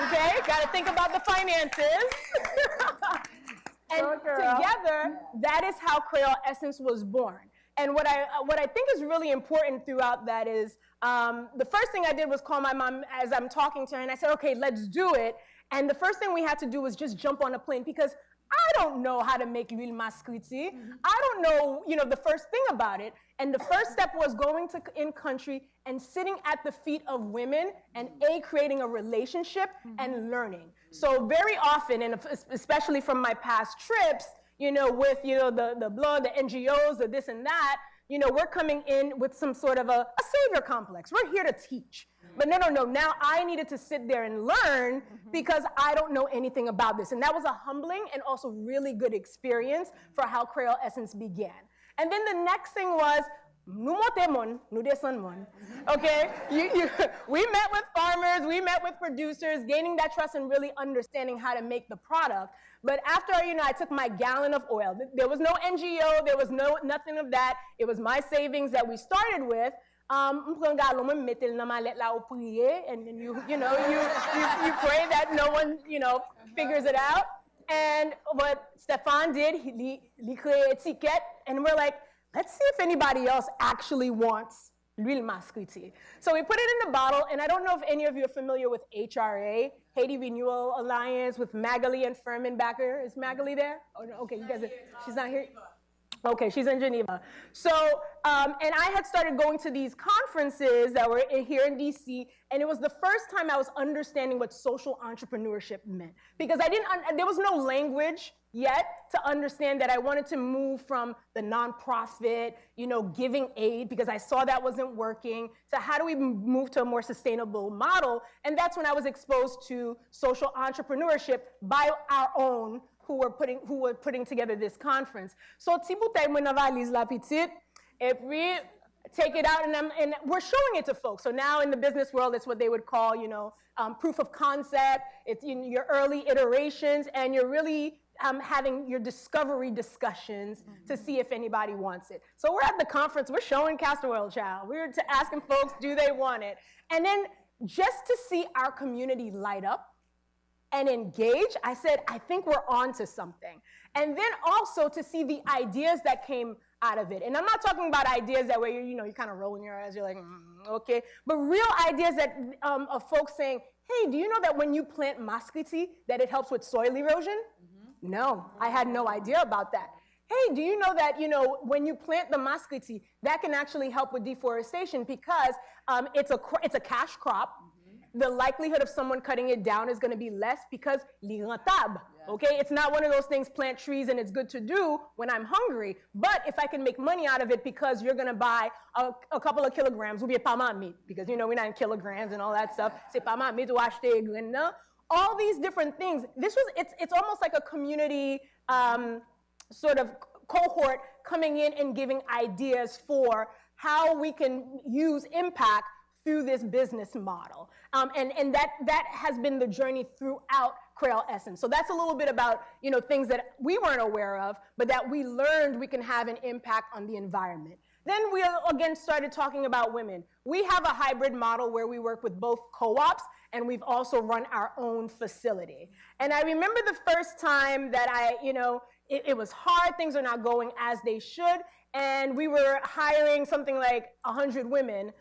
okay, gotta think about the finances. And together, that is how Kreyol Essence was born. And what I think is really important throughout that is, the first thing I did was call my mom as I'm talking to her, and I said, okay, let's do it. And the first thing we had to do was just jump on a plane, because I don't know how to make l'huile mascuti. I don't know, you know, the first thing about it. And the first step was going to in country and sitting at the feet of women and creating a relationship and learning. So very often, and especially from my past trips, you know, with, you know, the blood, the NGOs, the this and that, you know, we're coming in with some sort of a savior complex. We're here to teach. But no, now I needed to sit there and learn because I don't know anything about this. And that was a humbling and also really good experience for how Kreyol Essence began. And then the next thing was, okay? We met with farmers, we met with producers, gaining that trust and really understanding how to make the product. But after, you know, I took my gallon of oil. There was no NGO, there was nothing of that. It was my savings that we started with. And then you pray that no one, you know, figures it out. And what Stefan did, he created a ticket, and we're like, let's see if anybody else actually wants l'huile mascuti. So we put it in the bottle, and I don't know if any of you are familiar with HRA, Haiti Renewal Alliance, with Magali and Furman Backer. Is Magali there? Oh, no, okay, you guys she's not here? Okay, she's in Geneva. So, and I had started going to these conferences that were here in DC, and it was the first time I was understanding what social entrepreneurship meant. Because there was no language yet to understand that I wanted to move from the nonprofit, you know, giving aid, because I saw that wasn't working, to how do we move to a more sustainable model? And that's when I was exposed to social entrepreneurship by our own who were putting together this conference. So, ti bouteille mwen nan valise la petite, et puis take it out, and we're showing it to folks. So now in the business world, it's what they would call, you know, proof of concept. It's in your early iterations, and you're really having your discovery discussions to see if anybody wants it. So we're at the conference, we're showing castor oil, child. We're asking folks, do they want it? And then just to see our community light up and engage, I said, I think we're on to something. And then also to see the ideas that came out of it. And I'm not talking about ideas that where you're kind of rolling your eyes, you're like, okay. But real ideas that of folks saying, hey, do you know that when you plant mascuti, that it helps with soil erosion? No, I had no idea about that. Hey, do you know that, you know, when you plant the mascuti, that can actually help with deforestation because it's a cash crop. The likelihood of someone cutting it down is going to be less because l'irrentable, okay? It's not one of those things, plant trees and it's good to do when I'm hungry. But if I can make money out of it because you're going to buy a couple of kilograms, ou bien pas ma meat, because, you know, we're not in kilograms and all that stuff. C'est pas ma meat ou acheter grain. All these different things. It's almost like a community sort of cohort coming in and giving ideas for how we can use impact through this business model. And that has been the journey throughout Kreyol Essence. So that's a little bit about, things that we weren't aware of, but that we learned we can have an impact on the environment. Then we again started talking about women. We have a hybrid model where we work with both co-ops, and we've also run our own facility. And I remember the first time that it was hard, things are not going as they should, and we were hiring something like 100 women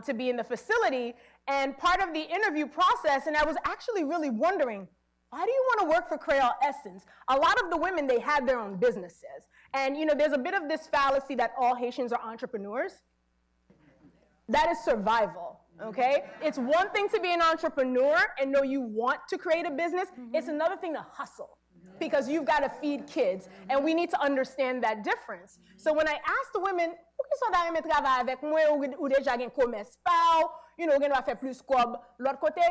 to be in the facility, and part of the interview process, and I was actually really wondering, why do you want to work for Kreyol Essence? A lot of the women, they had their own businesses. And there's a bit of this fallacy that all Haitians are entrepreneurs. That is survival, okay? It's one thing to be an entrepreneur and know you want to create a business. It's another thing to hustle because you've got to feed kids. And we need to understand that difference. So when I asked the women, ou qui sont d'ailleurs travailler avec moi ou déjà gen commerce pa ou gen va faire plus kob l'autre côté,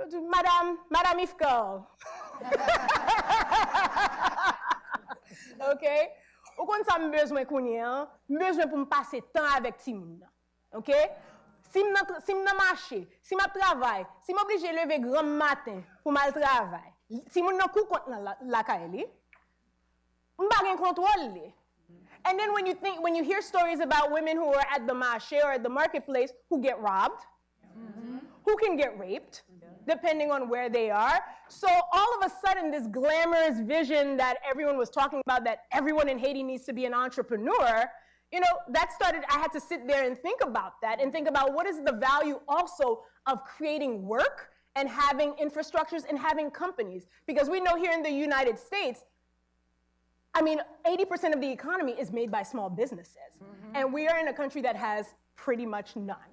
Madame Yve-Car. OK? Ou kon sa besoin kounyen, besoin pour me passer temps avec ti moun. OK? Si m'nan marché, si m'a travail, si m'oblige lever grand matin pour mal travail, si moun nan kou kont nan la kaye li, m'pa gen contrôle li. And then when you hear stories about women who are at the marché or at the marketplace who get robbed, who can get raped, depending on where they are. So all of a sudden, this glamorous vision that everyone was talking about, that everyone in Haiti needs to be an entrepreneur, that started, I had to sit there and think about that and think about what is the value also of creating work and having infrastructures and having companies. Because we know here in the United States, 80% of the economy is made by small businesses. And we are in a country that has pretty much none.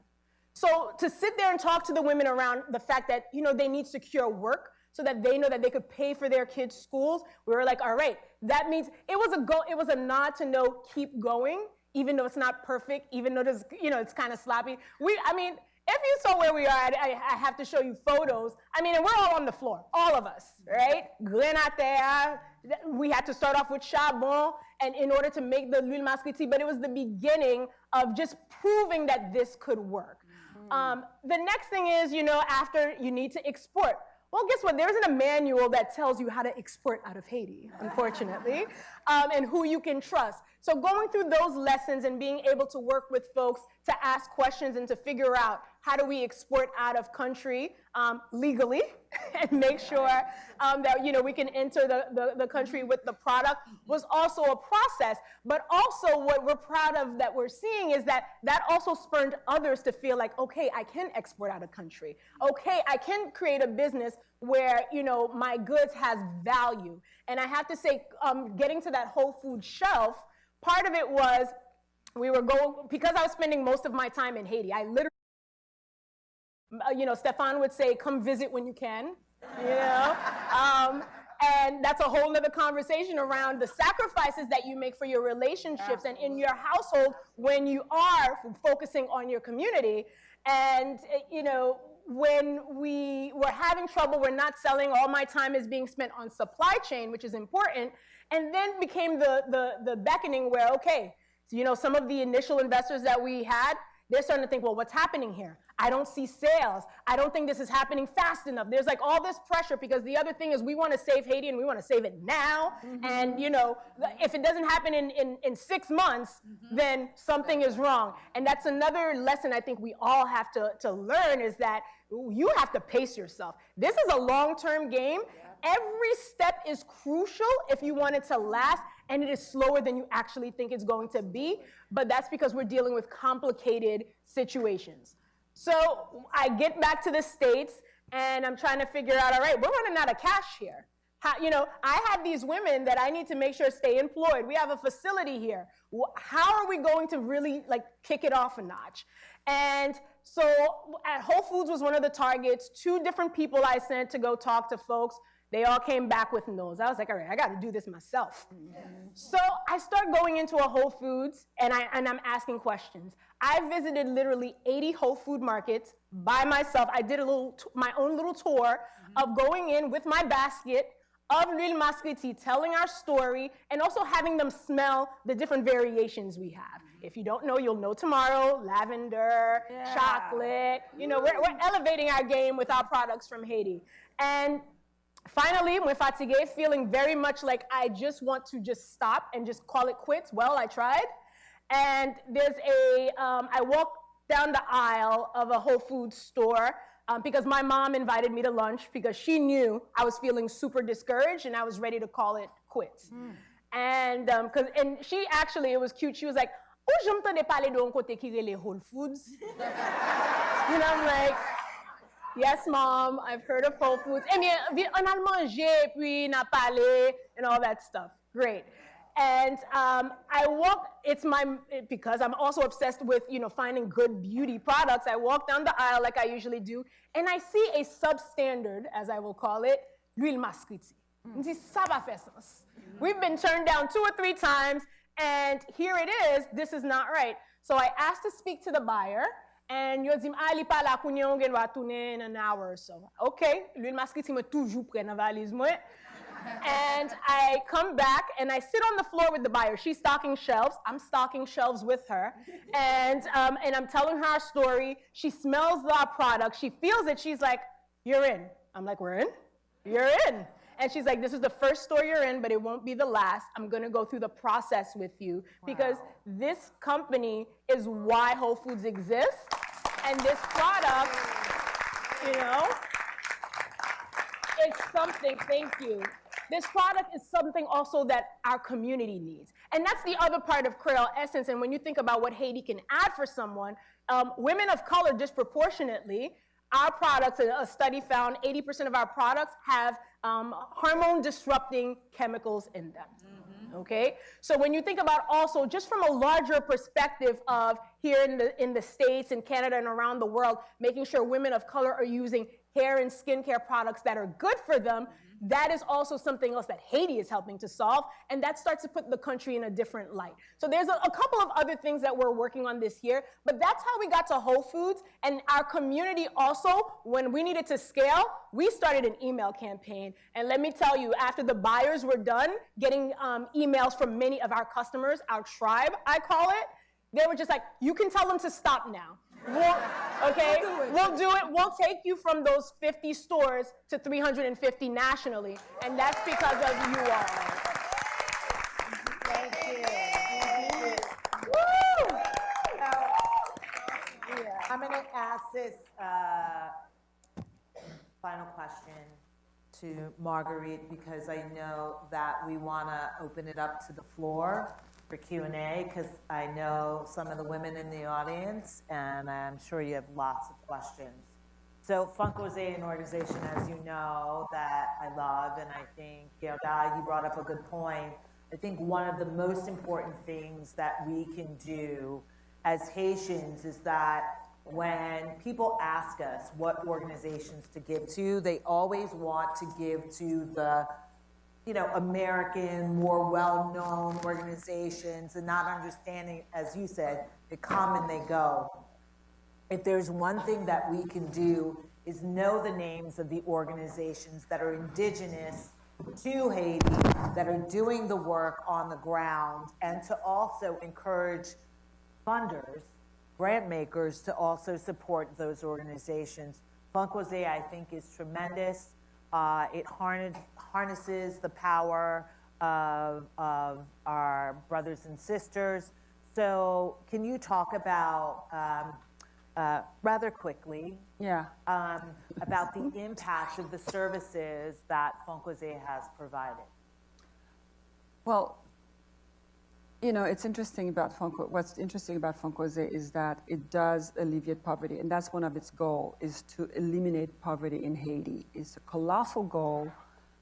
So to sit there and talk to the women around the fact that, they need secure work so that they know that they could pay for their kids' schools, we were like, all right, that means it was a nod to know, keep going, even though it's not perfect, even though there's, it's kind of sloppy. If you saw where we are, I have to show you photos. And we're all on the floor, all of us, right? Grenade, we had to start off with charbon, and in order to make the l'huile masquiti, but it was the beginning of just proving that this could work. The next thing is, after you need to export. Well, guess what? There isn't a manual that tells you how to export out of Haiti, unfortunately, and who you can trust. So going through those lessons and being able to work with folks to ask questions and to figure out how do we export out of country legally and make sure that we can enter the country with the product was also a process. But also what we're proud of that we're seeing is that also spurred others to feel like, okay, I can export out of country. Okay, I can create a business where my goods has value. And I have to say, getting to that Whole Foods shelf, part of it was because I was spending most of my time in Haiti, I literally, Stefan would say, come visit when you can, and that's a whole nother conversation around the sacrifices that you make for your relationships and in your household when you are focusing on your community. And, when we were having trouble, we're not selling, all my time is being spent on supply chain, which is important, and then became the beckoning where, okay, some of the initial investors that we had, they're starting to think, well, what's happening here? I don't see sales. I don't think this is happening fast enough. There's like all this pressure because the other thing is we want to save Haiti and we want to save it now. And if it doesn't happen in 6 months, then something is wrong. And that's another lesson I think we all have to learn is that you have to pace yourself. This is a long-term game. Every step is crucial if you want it to last, and it is slower than you actually think it's going to be, but that's because we're dealing with complicated situations. So I get back to the States, and I'm trying to figure out, all right, we're running out of cash here. I have these women that I need to make sure stay employed. We have a facility here. How are we going to really kick it off a notch? And so at Whole Foods was one of the targets. 2 different people I sent to go talk to folks. They all came back with no's. I was like, all right, I got to do this myself. So I start going into a Whole Foods, and I'm asking questions. I visited literally 80 Whole Food markets by myself. I did my own little tour of going in with my basket of l'huile masquiti, telling our story, and also having them smell the different variations we have. If you don't know, you'll know tomorrow. Lavender, chocolate. You know, we're elevating our game with our products from Haiti. And finally, we're fatigué, feeling very much like I just want to just stop and just call it quits. Well, I tried. And there's I walked down the aisle of a Whole Foods store because my mom invited me to lunch because she knew I was feeling super discouraged and I was ready to call it quits. And she actually, it was cute, she was like, oh, je m'entendais parler d'un côté qui relait Whole Foods. And I'm like, yes, Mom, I've heard of Whole Foods. Eh bien, on a mangé, puis on a parlé, and all that stuff. Great. And I walk, because I'm also obsessed with, you know, finding good beauty products, I walk down the aisle like I usually do, and I see a substandard, as I will call it, l'huile mascriti. We've been turned down 2 or 3 times, and here it is, this is not right. So I asked to speak to the buyer, and yo dit, li pa la kounye, on gen va tourner in an hour or so. Okay, l'huile mascriti me toujou pre nan valiz mwen. And I come back and I sit on the floor with the buyer. She's stocking shelves. I'm stocking shelves with her. And I'm telling her our story. She smells our product. She feels it. She's like, you're in. I'm like, we're in? You're in. And she's like, this is the first store you're in, but it won't be the last. I'm going to go through the process with you because this company is why Whole Foods exists. And this product, you know, is something, thank you. This product is something also that our community needs. And that's the other part of Kreyol Essence. And when you think about what Haiti can add for someone, women of color disproportionately, our products, a study found 80% of our products have hormone-disrupting chemicals in them. Okay? So when you think about also, just from a larger perspective of here in the States and Canada and around the world, making sure women of color are using hair and skincare products that are good for them, that is also something else that Haiti is helping to solve, and that starts to put the country in a different light. So there's a couple of other things that we're working on this year, but that's how we got to Whole Foods, and our community also, when we needed to scale, we started an email campaign, and let me tell you, after the buyers were done getting emails from many of our customers, our tribe, I call it, they were just like, you can tell them to stop now. We'll do it. We'll take you from those 50 stores to 350 nationally, and that's because of you all. Thank you. Woo! I'm going to ask this final question to Marguerite because I know that we want to open it up to the floor for Q&A because I know some of the women in the audience and I'm sure you have lots of questions. So Fonkoze, an organization, as you know, that I love, and I think, Guerda, you brought up a good point. I think one of the most important things that we can do as Haitians is that when people ask us what organizations to give to, they always want to give to the American, more well-known organizations and not understanding, as you said, they come and they go. If there's one thing that we can do is know the names of the organizations that are indigenous to Haiti, that are doing the work on the ground, and to also encourage funders, grant makers, to also support those organizations. Fonkoze, I think, is tremendous. It harnesses the power of our brothers and sisters. So can you talk about, rather quickly, about the impact of the services that Fonkoze has provided? Well, it's interesting about what's interesting about Fonkoze is that it does alleviate poverty, and that's one of its goals, is to eliminate poverty in Haiti. It's a colossal goal,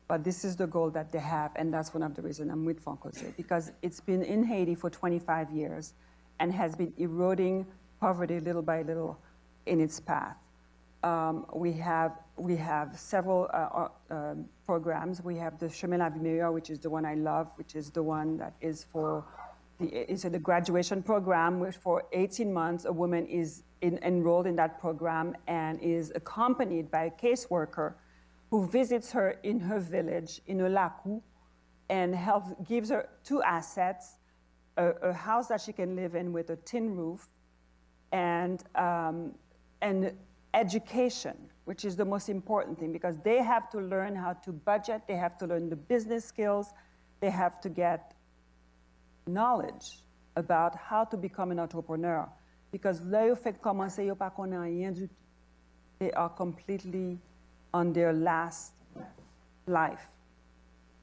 but this is the goal that they have, and that's one of the reasons I'm with Fonkoze, because it's been in Haiti for 25 years and has been eroding poverty little by little in its path. We have several programs. We have the Chemin la Vie Meilleure, which is the one I love, which is the one that is for the graduation program, which for 18 months a woman is enrolled in that program and is accompanied by a caseworker who visits her in her village in Olaku and gives her 2 assets, a house that she can live in with a tin roof, and education, which is the most important thing, because they have to learn how to budget, they have to learn the business skills, they have to get knowledge about how to become an entrepreneur. Because là, ils fait commencer, ils pas connaissent rien du tout. They are completely on their last life.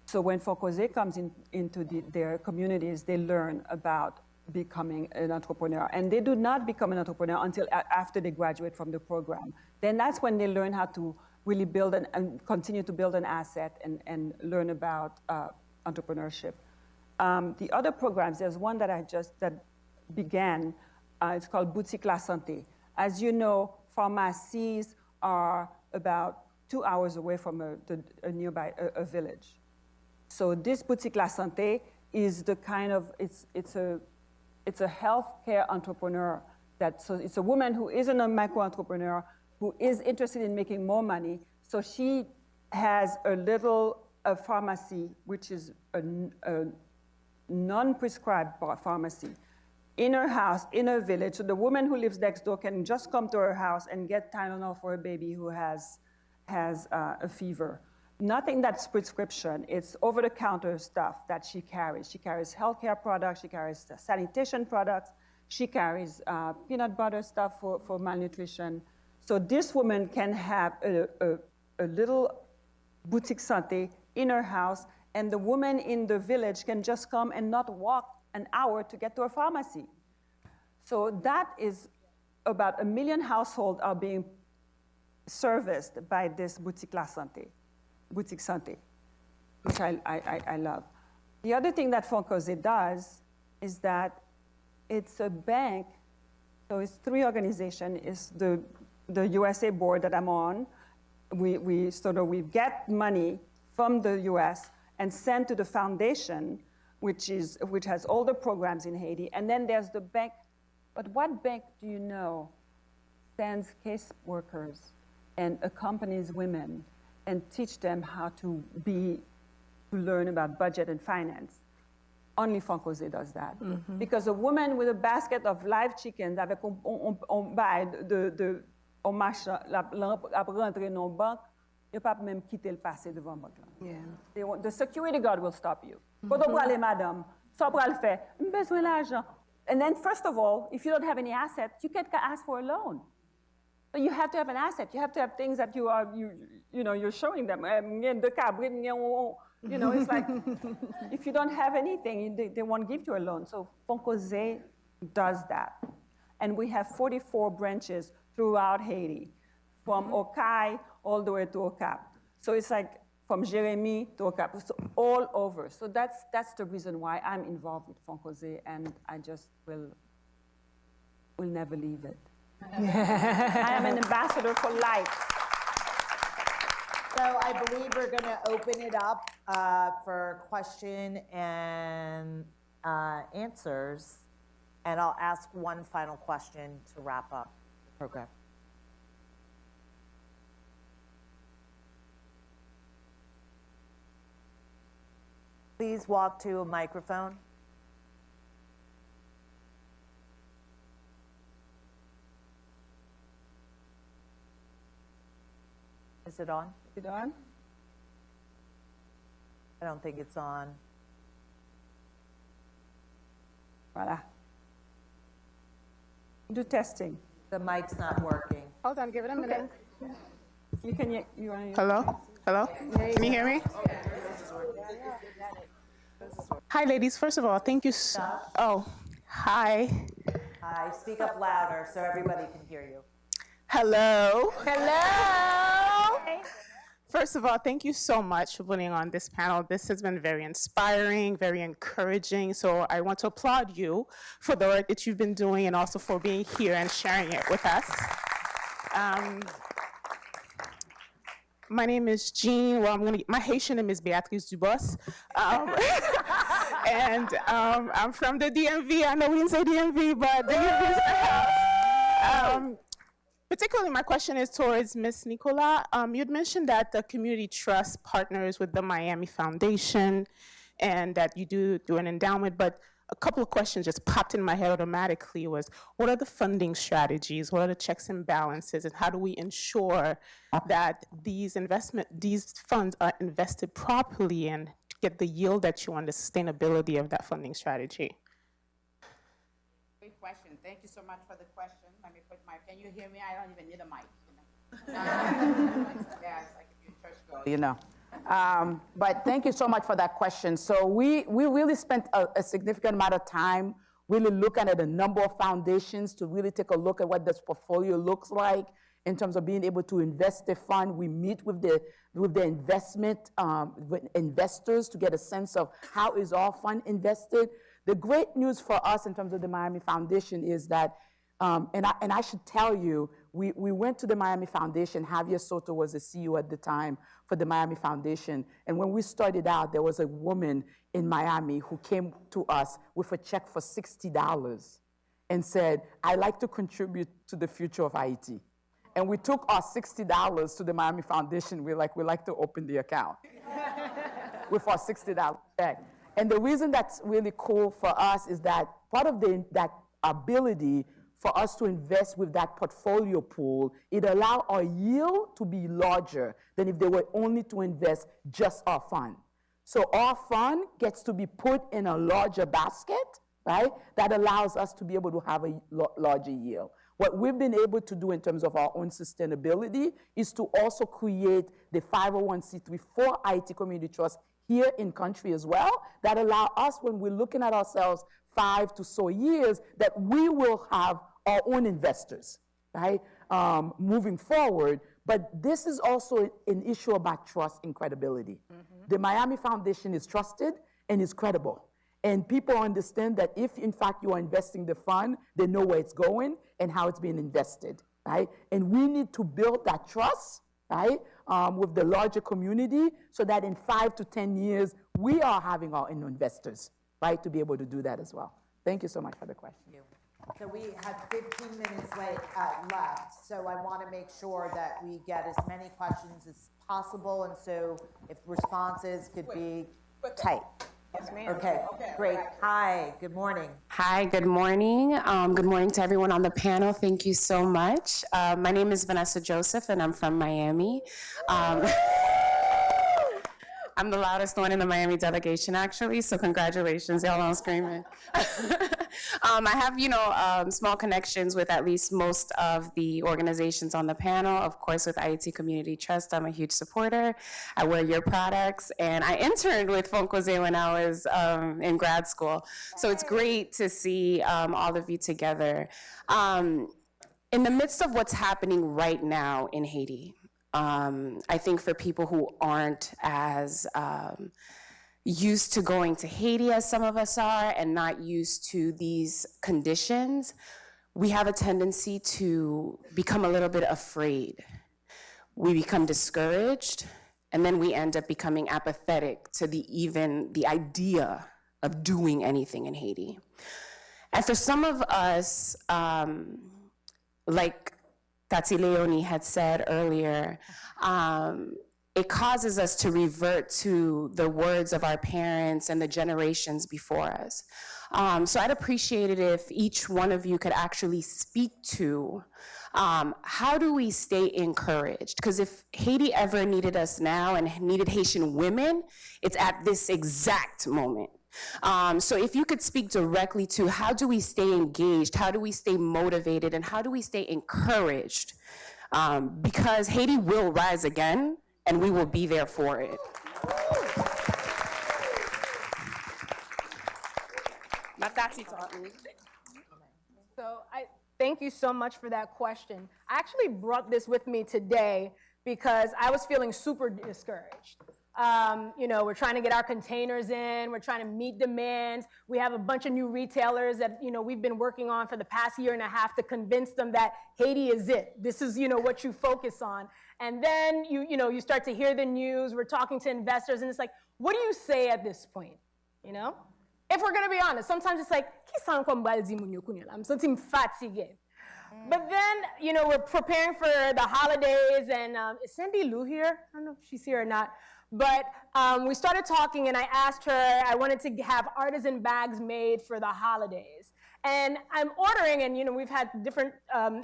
So when Fonkoze comes into their communities, they learn about becoming an entrepreneur. And they do not become an entrepreneur until after they graduate from the program. Then that's when they learn how to really build and continue to build an asset and learn about entrepreneurship. The other programs, there's one that began, it's called Boutique La Santé. As you know, pharmacies are about 2 hours away from a nearby village. So this Boutique La Santé is the kind of, it's a healthcare entrepreneur so it's a woman who isn't a micro-entrepreneur, who is interested in making more money. So she has a pharmacy, which is a non-prescribed pharmacy, in her house, in her village. So the woman who lives next door can just come to her house and get Tylenol for a baby who has a fever. Nothing that's prescription. It's over-the-counter stuff that she carries. She carries healthcare products. She carries sanitation products. She carries peanut butter stuff for malnutrition. So this woman can have a little boutique santé in her house, and the woman in the village can just come and not walk an hour to get to a pharmacy. So that is about 1 million households are being serviced by this Boutique La Santé. Boutique Santé, which I love. The other thing that Fonkoze does is that it's a bank, so it's 3 organizations. It's the USA board that I'm on. We get money from the US and send to the foundation, which has all the programs in Haiti. And then there's the bank. But what bank do you know sends case workers and accompanies women and teach them how to learn about budget and finance? Only Fonkoze does that. Mm-hmm. Because a woman with a basket of live chickens, avec on marche, après rentrer dans la banque, il ne peut pas même quitter le passé devant la banque. The security guard will stop you. Quand on aller, madame, ça va le faire. Besoin d'argent. And then, first of all, if you don't have any assets, you can't ask for a loan. So you have to have an asset. You have to have things that you're showing them. It's like, if you don't have anything, they won't give you a loan. So Fonkoze does that. And we have 44 branches throughout Haiti, from Okai all the way to Okap. So it's like from Jérémy to Okap, so all over. So that's the reason why I'm involved with Fonkoze, and I just will never leave it. I am an ambassador for life. So I believe we're going to open it up for question and answers. And I'll ask one final question to wrap up the program. Please walk to a microphone. Is it on? Is it on? I don't think it's on. Voila. Do testing. The mic's not working. Hold on, give it a minute. Okay. Hello? Hello? Can you hear me? Hi, ladies. First of all, thank you oh, hi. Hi, speak up louder so everybody can hear you. Hello. Hello. First of all, thank you so much for putting on this panel. This has been very inspiring, very encouraging. So I want to applaud you for the work that you've been doing and also for being here and sharing it with us. My name is Jean. Well, my Haitian name is Beatrice Dubos. And I'm from the DMV. I know we didn't say DMV, but the DMV is my house. Particularly, my question is towards Ms. Nicolas. You'd mentioned that the community trust partners with the Miami Foundation and that you do an endowment, but a couple of questions just popped in my head automatically was, what are the funding strategies? What are the checks and balances? And how do we ensure that these funds are invested properly and get the yield that you want, the sustainability of that funding strategy? Great question. Thank you so much for the question. Let me put can you hear me? I don't even need a mic. Yeah, it's like if you're a church girl, you know. But thank you so much for that question. So we really spent a significant amount of time really looking at a number of foundations to really take a look at what this portfolio looks like in terms of being able to invest the fund. We meet with the with investors to get a sense of how is our fund invested. The great news for us in terms of the Miami Foundation is that, and I should tell you, we went to the Miami Foundation. Javier Soto was the CEO at the time for the Miami Foundation. And when we started out, there was a woman in Miami who came to us with a check for $60 and said, I'd like to contribute to the future of Haiti. And we took our $60 to the Miami Foundation. We'd like to open the account with our $60 check. And the reason that's really cool for us is that part of that ability for us to invest with that portfolio pool, it allows our yield to be larger than if they were only to invest just our fund. So our fund gets to be put in a larger basket, right? That allows us to be able to have a larger yield. What we've been able to do in terms of our own sustainability is to also create the 501c3 for Haiti Community Trust here in country as well, that allow us, when we're looking at ourselves 5 to so years, that we will have our own investors, right, moving forward. But this is also an issue about trust and credibility. Mm-hmm. The Miami Foundation is trusted and is credible. And people understand that if, in fact, you are investing the fund, they know where it's going and how it's being invested, right? And we need to build that trust, right, with the larger community so that in 5 to 10 years, we are having our own investors, right, to be able to do that as well. Thank you so much for the question. Thank you. So we have 15 minutes left, so I want to make sure that we get as many questions as possible, and so if responses could be tight. Yes, ma'am. Okay, great. Hi, good morning. Hi, good morning. Good morning to everyone on the panel. Thank you so much. My name is Vanessa Joseph, and I'm from Miami. I'm the loudest one in the Miami delegation, actually, so congratulations, y'all on screaming. I have, small connections with at least most of the organizations on the panel. Of course, with Ayiti Community Trust, I'm a huge supporter. I wear your products, and I interned with Fonkoze when I was in grad school. So it's great to see all of you together. In the midst of what's happening right now in Haiti, I think for people who aren't as used to going to Haiti as some of us are and not used to these conditions, we have a tendency to become a little bit afraid. We become discouraged, and then we end up becoming apathetic to the idea of doing anything in Haiti. And for some of us, like Tati Leonie had said earlier, it causes us to revert to the words of our parents and the generations before us. So I'd appreciate it if each one of you could actually speak to how do we stay encouraged? Because if Haiti ever needed us now and needed Haitian women, it's at this exact moment. So if you could speak directly to how do we stay engaged, how do we stay motivated, and how do we stay encouraged? Because Haiti will rise again, and we will be there for it. So thank you so much for that question. I actually brought this with me today because I was feeling super discouraged. We're trying to get our containers in, we're trying to meet demands. We have a bunch of new retailers that, we've been working on for the past year and a half to convince them that Haiti is it. This is, what you focus on. And then you start to hear the news, we're talking to investors, and it's like, what do you say at this point? If we're gonna be honest, sometimes it's like, I'm something fatigued. But then, you know, we're preparing for the holidays, and is Cindy Lou here? I don't know if she's here or not. But we started talking, and I asked her, I wanted to have artisan bags made for the holidays. And I'm ordering, and you know, we've had different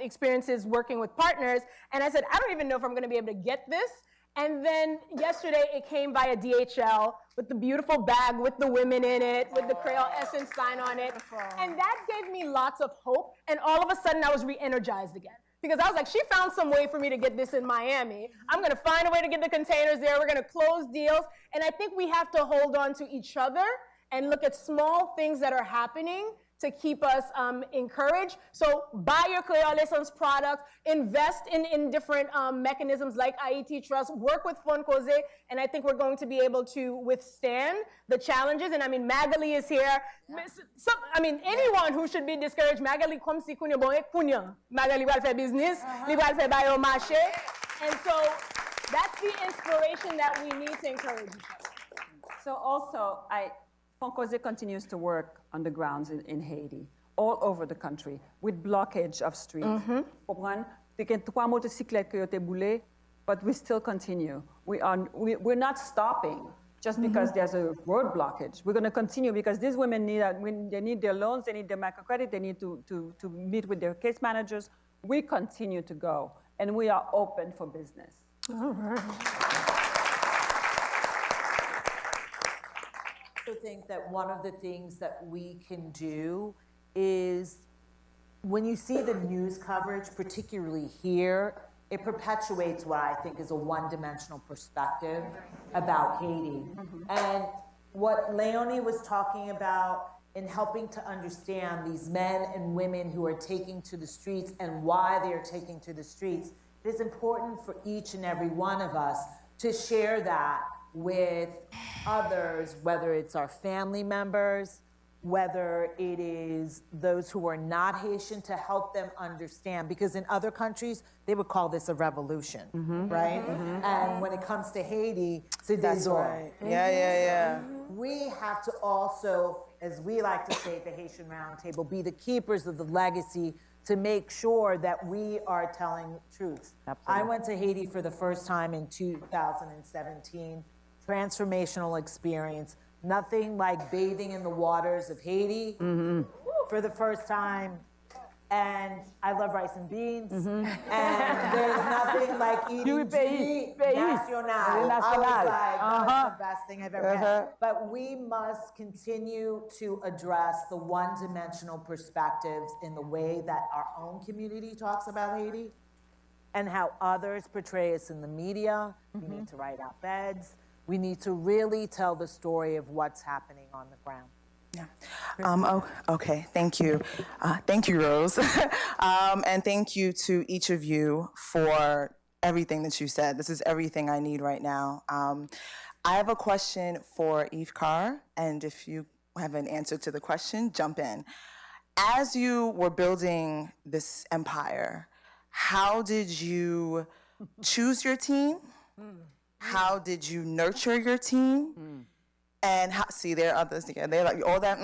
experiences working with partners, and I said, I don't even know if I'm gonna be able to get this. And then yesterday it came via DHL with the beautiful bag with the women in it, with the Kreyol Essence sign on it. And that gave me lots of hope, and all of a sudden I was re-energized again. Because I was like, she found some way for me to get this in Miami. I'm gonna find a way to get the containers there. We're gonna close deals. And I think we have to hold on to each other and look at small things that are happening to keep us encouraged. So buy your Kreyol Essence products, invest in different mechanisms like Ayiti Trust, work with Fonkoze, and I think we're going to be able to withstand the challenges. And I mean, Magali is here. Yeah. So, I mean, anyone who should be discouraged, Magali comme si kunya bon kunya. Magali va faire business, li va faire bayo marché. And so that's the inspiration that we need to encourage each other. So also, Fonkoze continues to work on the grounds in Haiti, all over the country, with blockage of streets. But we still continue. We're not stopping just because there's a road blockage. We're going to continue because these women they need their loans, they need their microcredit, they need to meet with their case managers. We continue to go, and we are open for business. All right. I think that one of the things that we can do is when you see the news coverage, particularly here, it perpetuates what I think is a one-dimensional perspective about Haiti. And what Leonie was talking about in helping to understand these men and women who are taking to the streets and why they are taking to the streets, it is important for each and every one of us to share that with others, whether it's our family members, whether it is those who are not Haitian, to help them understand. Because in other countries, they would call this a revolution, right? And when it comes to Haiti, c'est des right. Yeah. We have to also, as we like to say at the Haitian Roundtable, be the keepers of the legacy to make sure that we are telling truths. Absolutely. I went to Haiti for the first time in 2017. Transformational experience. Nothing like bathing in the waters of Haiti for the first time. And I love rice and beans. And there's nothing like eating national. I was like, that's the best thing I've ever had. But we must continue to address the one-dimensional perspectives in the way that our own community talks about Haiti and how others portray us in the media. We need to write op-eds. We need to really tell the story of what's happening on the ground. Yeah. Okay, thank you. Thank you, Rose. And thank you to each of you for everything that you said. This is everything I need right now. I have a question for Yve-Car, and if you have an answer to the question, jump in. As you were building this empire, how did you choose your team? How did you nurture your team? And how, see, there are others again. They're like, all that,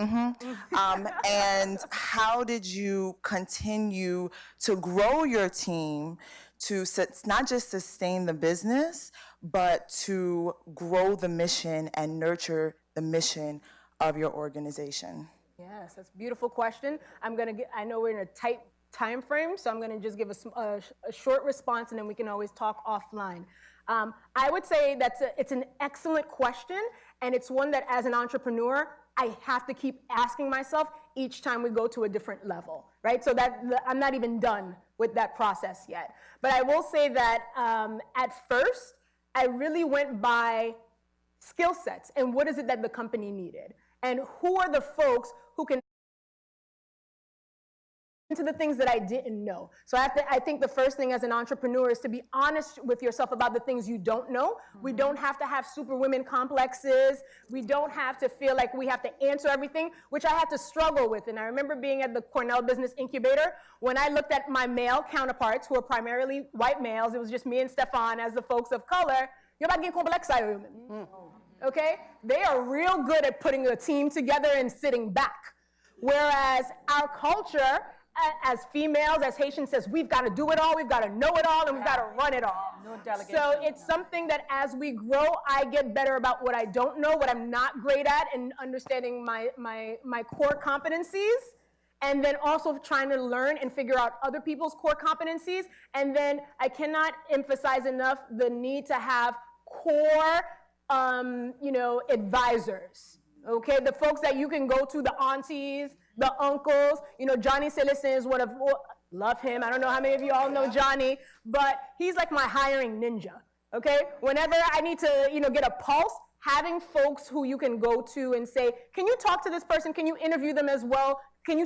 and how did you continue to grow your team to not just sustain the business, but to grow the mission and nurture the mission of your organization? Yes, that's a beautiful question. I know we're in a tight time frame, so I'm gonna just give a short response, and then we can always talk offline. I would say it's an excellent question, and it's one that as an entrepreneur, I have to keep asking myself each time we go to a different level, right? So that I'm not even done with that process yet. But I will say that at first, I really went by skill sets and what is it that the company needed, and who are the folks who can into the things that I didn't know. So I think the first thing as an entrepreneur is to be honest with yourself about the things you don't know. We don't have to have superwomen complexes. We don't have to feel like we have to answer everything, which I had to struggle with. And I remember being at the Cornell Business Incubator, when I looked at my male counterparts, who are primarily white males, it was just me and Stefan as the folks of color, you're not getting complex, okay? They are real good at putting a team together and sitting back. Whereas our culture, as females, as Haitians, says we've got to do it all, we've got to know it all, and we've got to run it all. So it's something that as we grow, I get better about what I don't know, what I'm not great at, and understanding my core competencies, and then also trying to learn and figure out other people's core competencies. And then I cannot emphasize enough the need to have core, advisors. Okay, the folks that you can go to, the aunties, the uncles. Johnny Celestin is love him. I don't know how many of you all know Johnny, but he's like my hiring ninja. Okay, whenever I need to, get a pulse, having folks who you can go to and say, can you talk to this person? Can you interview them as well? Can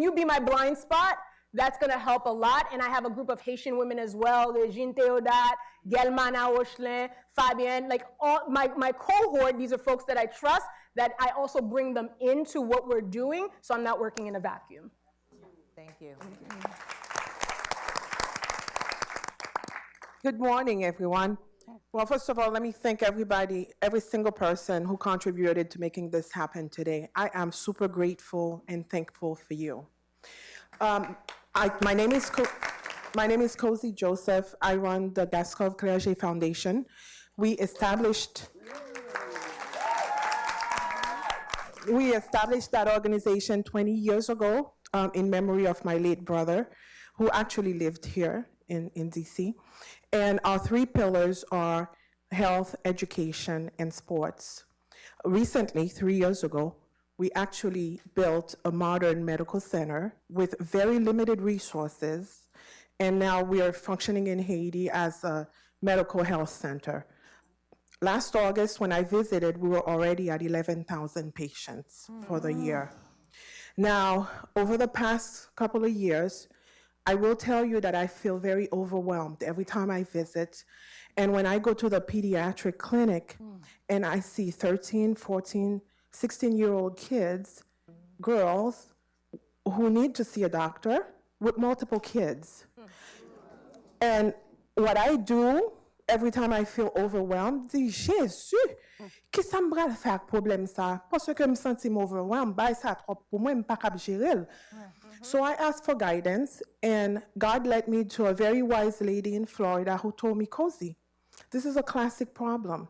you be my blind spot? That's going to help a lot. And I have a group of Haitian women as well. There's Jean Théodat, Gelmana Ochelin, Fabienne, like all my cohort. These are folks that I trust, that I also bring them into what we're doing, so I'm not working in a vacuum. Thank you. Good morning, everyone. Well, first of all, let me thank everybody, every single person who contributed to making this happen today. I am super grateful and thankful for you. My name is Cozy Joseph. I run the Gaskov Clerget Foundation. We established that organization 20 years ago in memory of my late brother, who actually lived here in DC. And our three pillars are health, education, and sports. Recently, 3 years ago, we actually built a modern medical center with very limited resources, and now we are functioning in Haiti as a medical health center. Last August, when I visited, we were already at 11,000 patients for the year. Now, over the past couple of years, I will tell you that I feel very overwhelmed every time I visit. And when I go to the pediatric clinic and I see 13, 14, 16-year-old kids, girls, who need to see a doctor with multiple kids. And what I do every time I feel overwhelmed, dis, Jésus, qu'est-ce que ça me va faire avec problème ça? Parce que je me sens overwhelmed, bah ça trop pour moi, je ne peux pas gérer. So I asked for guidance, and God led me to a very wise lady in Florida who told me, Cozy, this is a classic problem.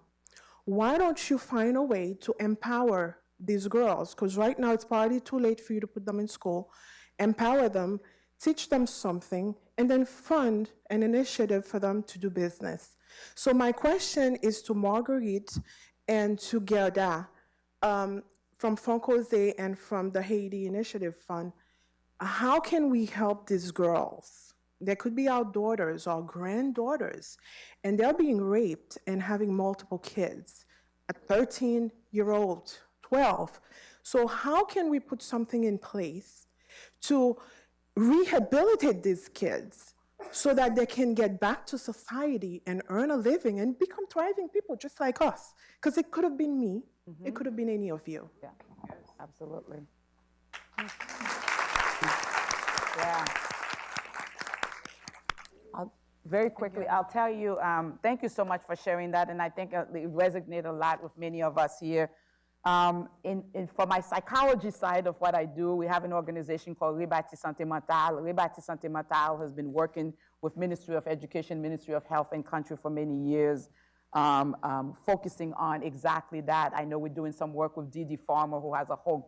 Why don't you find a way to empower these girls? Because right now it's probably too late for you to put them in school. Empower them, teach them something, and then fund an initiative for them to do business. So my question is to Marguerite and to Guerda from Fonkoze and from the Haiti Initiative Fund. How can we help these girls? They could be our daughters, our granddaughters, and they're being raped and having multiple kids, a 13-year-old, 12. So how can we put something in place to rehabilitate these kids so that they can get back to society and earn a living and become thriving people just like us? Because it could have been me, it could have been any of you. Yeah, absolutely. Yeah. Very quickly, I'll tell you, thank you so much for sharing that, and I think it resonated a lot with many of us here. For my psychology side of what I do, we have an organization called Rebâti Santé Mentale. Rebâti Santé Mentale has been working with Ministry of Education, Ministry of Health and Country for many years, focusing on exactly that. I know we're doing some work with Didi Farmer, who has a whole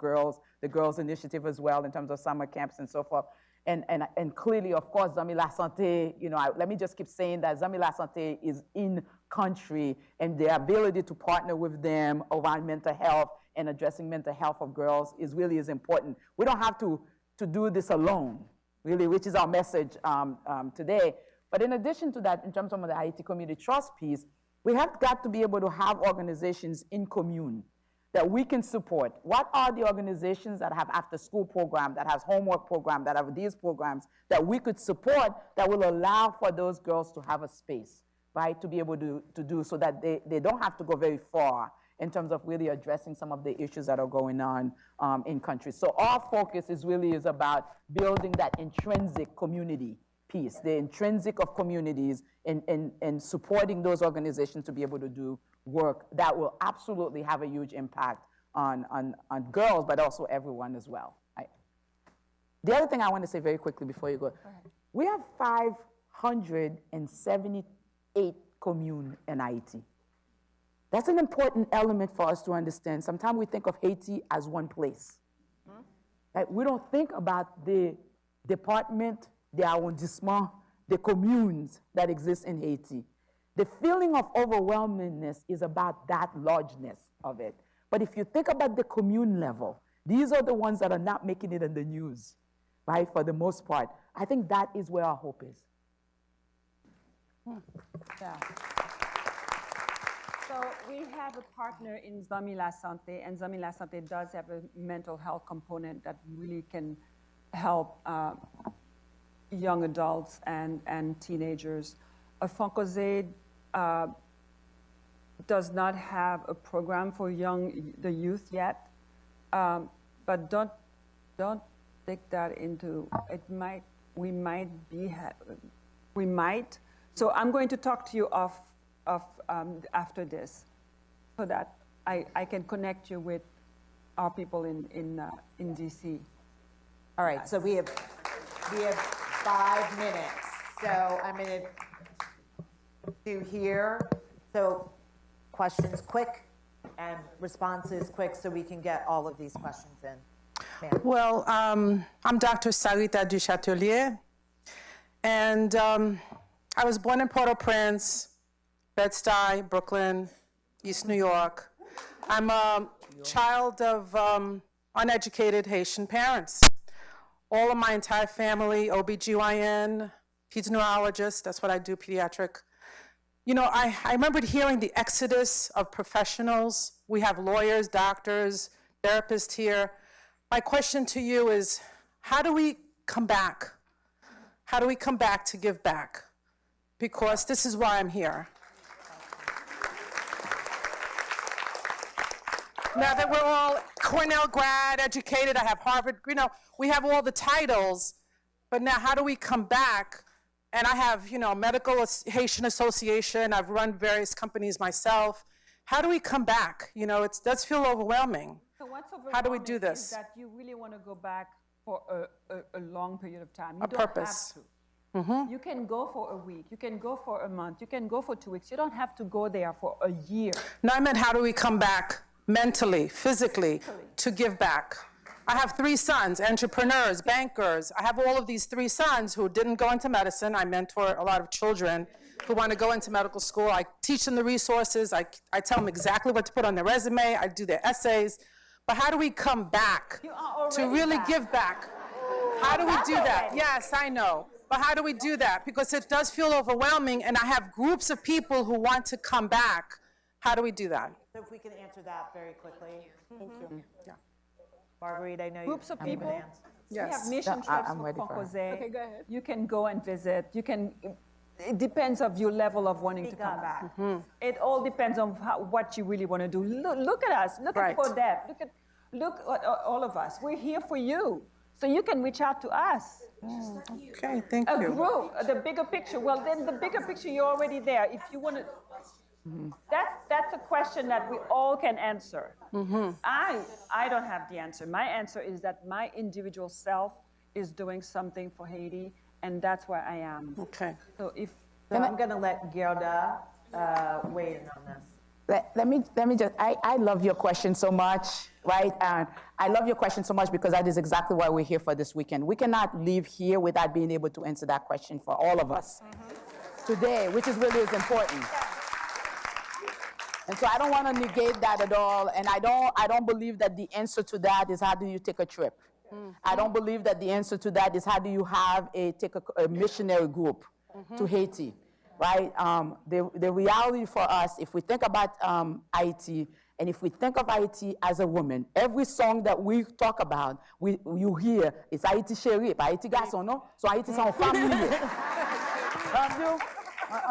the girls initiative as well in terms of summer camps and so forth. And clearly, of course, Zami La Santé, let me just keep saying that Zami La Santé is in country, and the ability to partner with them around mental health and addressing mental health of girls is important. We don't have to do this alone, really, which is our message today. But in addition to that, in terms of the Haiti Community Trust piece, we have got to be able to have organizations in commune that we can support. What are the organizations that have after-school program, that has homework program, that have these programs that we could support that will allow for those girls to have a space, right, to be able to do so that they don't have to go very far in terms of really addressing some of the issues that are going on in countries. So our focus is about building that intrinsic community piece, the intrinsic of communities, and supporting those organizations to be able to do work that will absolutely have a huge impact on girls, but also everyone as well. The other thing I want to say very quickly before you go, we have 578 communes in Haiti. That's an important element for us to understand. Sometimes we think of Haiti as one place. Like, we don't think about the department, the arrondissement, the communes that exist in Haiti. The feeling of overwhelmingness is about that largeness of it. But if you think about the commune level, these are the ones that are not making it in the news, right, for the most part. I think that is where our hope is. Yeah. So we have a partner in Zami La Santé, and Zami La Santé does have a mental health component that really can help young adults and teenagers. Fonkoze does not have a program for the youth yet, but don't take that into, we might. So I'm going to talk to you after this, so that I can connect you with our people in DC. All right, so we have 5 minutes. So I'm going to do here. So questions quick and responses quick, so we can get all of these questions in. Ma'am. Well, I'm Dr. Sarita Duchatelier, and I was born in Port-au-Prince, Bed-Stuy, Brooklyn, East New York. I'm a child of uneducated Haitian parents. All of my entire family, OBGYN, peds neurologist, that's what I do, pediatric. You know, I remembered hearing the exodus of professionals. We have lawyers, doctors, therapists here. My question to you is, how do we come back? How do we come back to give back? Because this is why I'm here. Now that we're all Cornell grad, educated, I have Harvard, you know, we have all the titles, but now how do we come back? And I have, you know, Medical Haitian Association, I've run various companies myself. How do we come back? You know, it does feel overwhelming. So what's overwhelming how do we do this? Is that you really want to go back for a long period of time. You A don't purpose. have to. You can go for a week, you can go for a month, you can go for 2 weeks. You don't have to go there for a year. No, I meant how do we come back mentally, physically, to give back? I have 3 sons, entrepreneurs, bankers. I have all of these 3 sons who didn't go into medicine. I mentor a lot of children who want to go into medical school. I teach them the resources. I tell them exactly what to put on their resume. I do their essays. But how do we come back to really give back? How do we do that? Yes, I know. But how do we do that? Because it does feel overwhelming, and I have groups of people who want to come back. How do we do that? So if we can answer that very quickly. Thank you. Yeah. Marguerite, I know Groups of people. Yes. We have mission trips for Fonkoze. Okay, go ahead. You can go and visit. You can. It depends of your level of wanting to come back. It all depends on what you really want to do. Look at us. Look at Podep. Look at all of us. We're here for you. So you can reach out to us. Okay, thank you. A group, the bigger picture. Well, then the bigger picture, you're already there. If you want to, that's a question that we all can answer. I don't have the answer. My answer is that my individual self is doing something for Haiti, and that's where I am. Okay. So I'm going to let Guerda weigh in on this. Let me just, I love your question so much, right? And I love your question so much because that is exactly why we're here for this weekend. We cannot leave here without being able to answer that question for all of us today, which is really is important. And so I don't want to negate that at all. And I don't believe that the answer to that is how do you take a trip. I don't believe that the answer to that is how do you have take a missionary group to Haiti. Right? The reality for us, if we think about Ayiti, and if we think of Ayiti as a woman, every song that we talk about, you hear, it's Ayiti chérie, Ayiti garçon, non? So Ayiti, c'est une femme liée.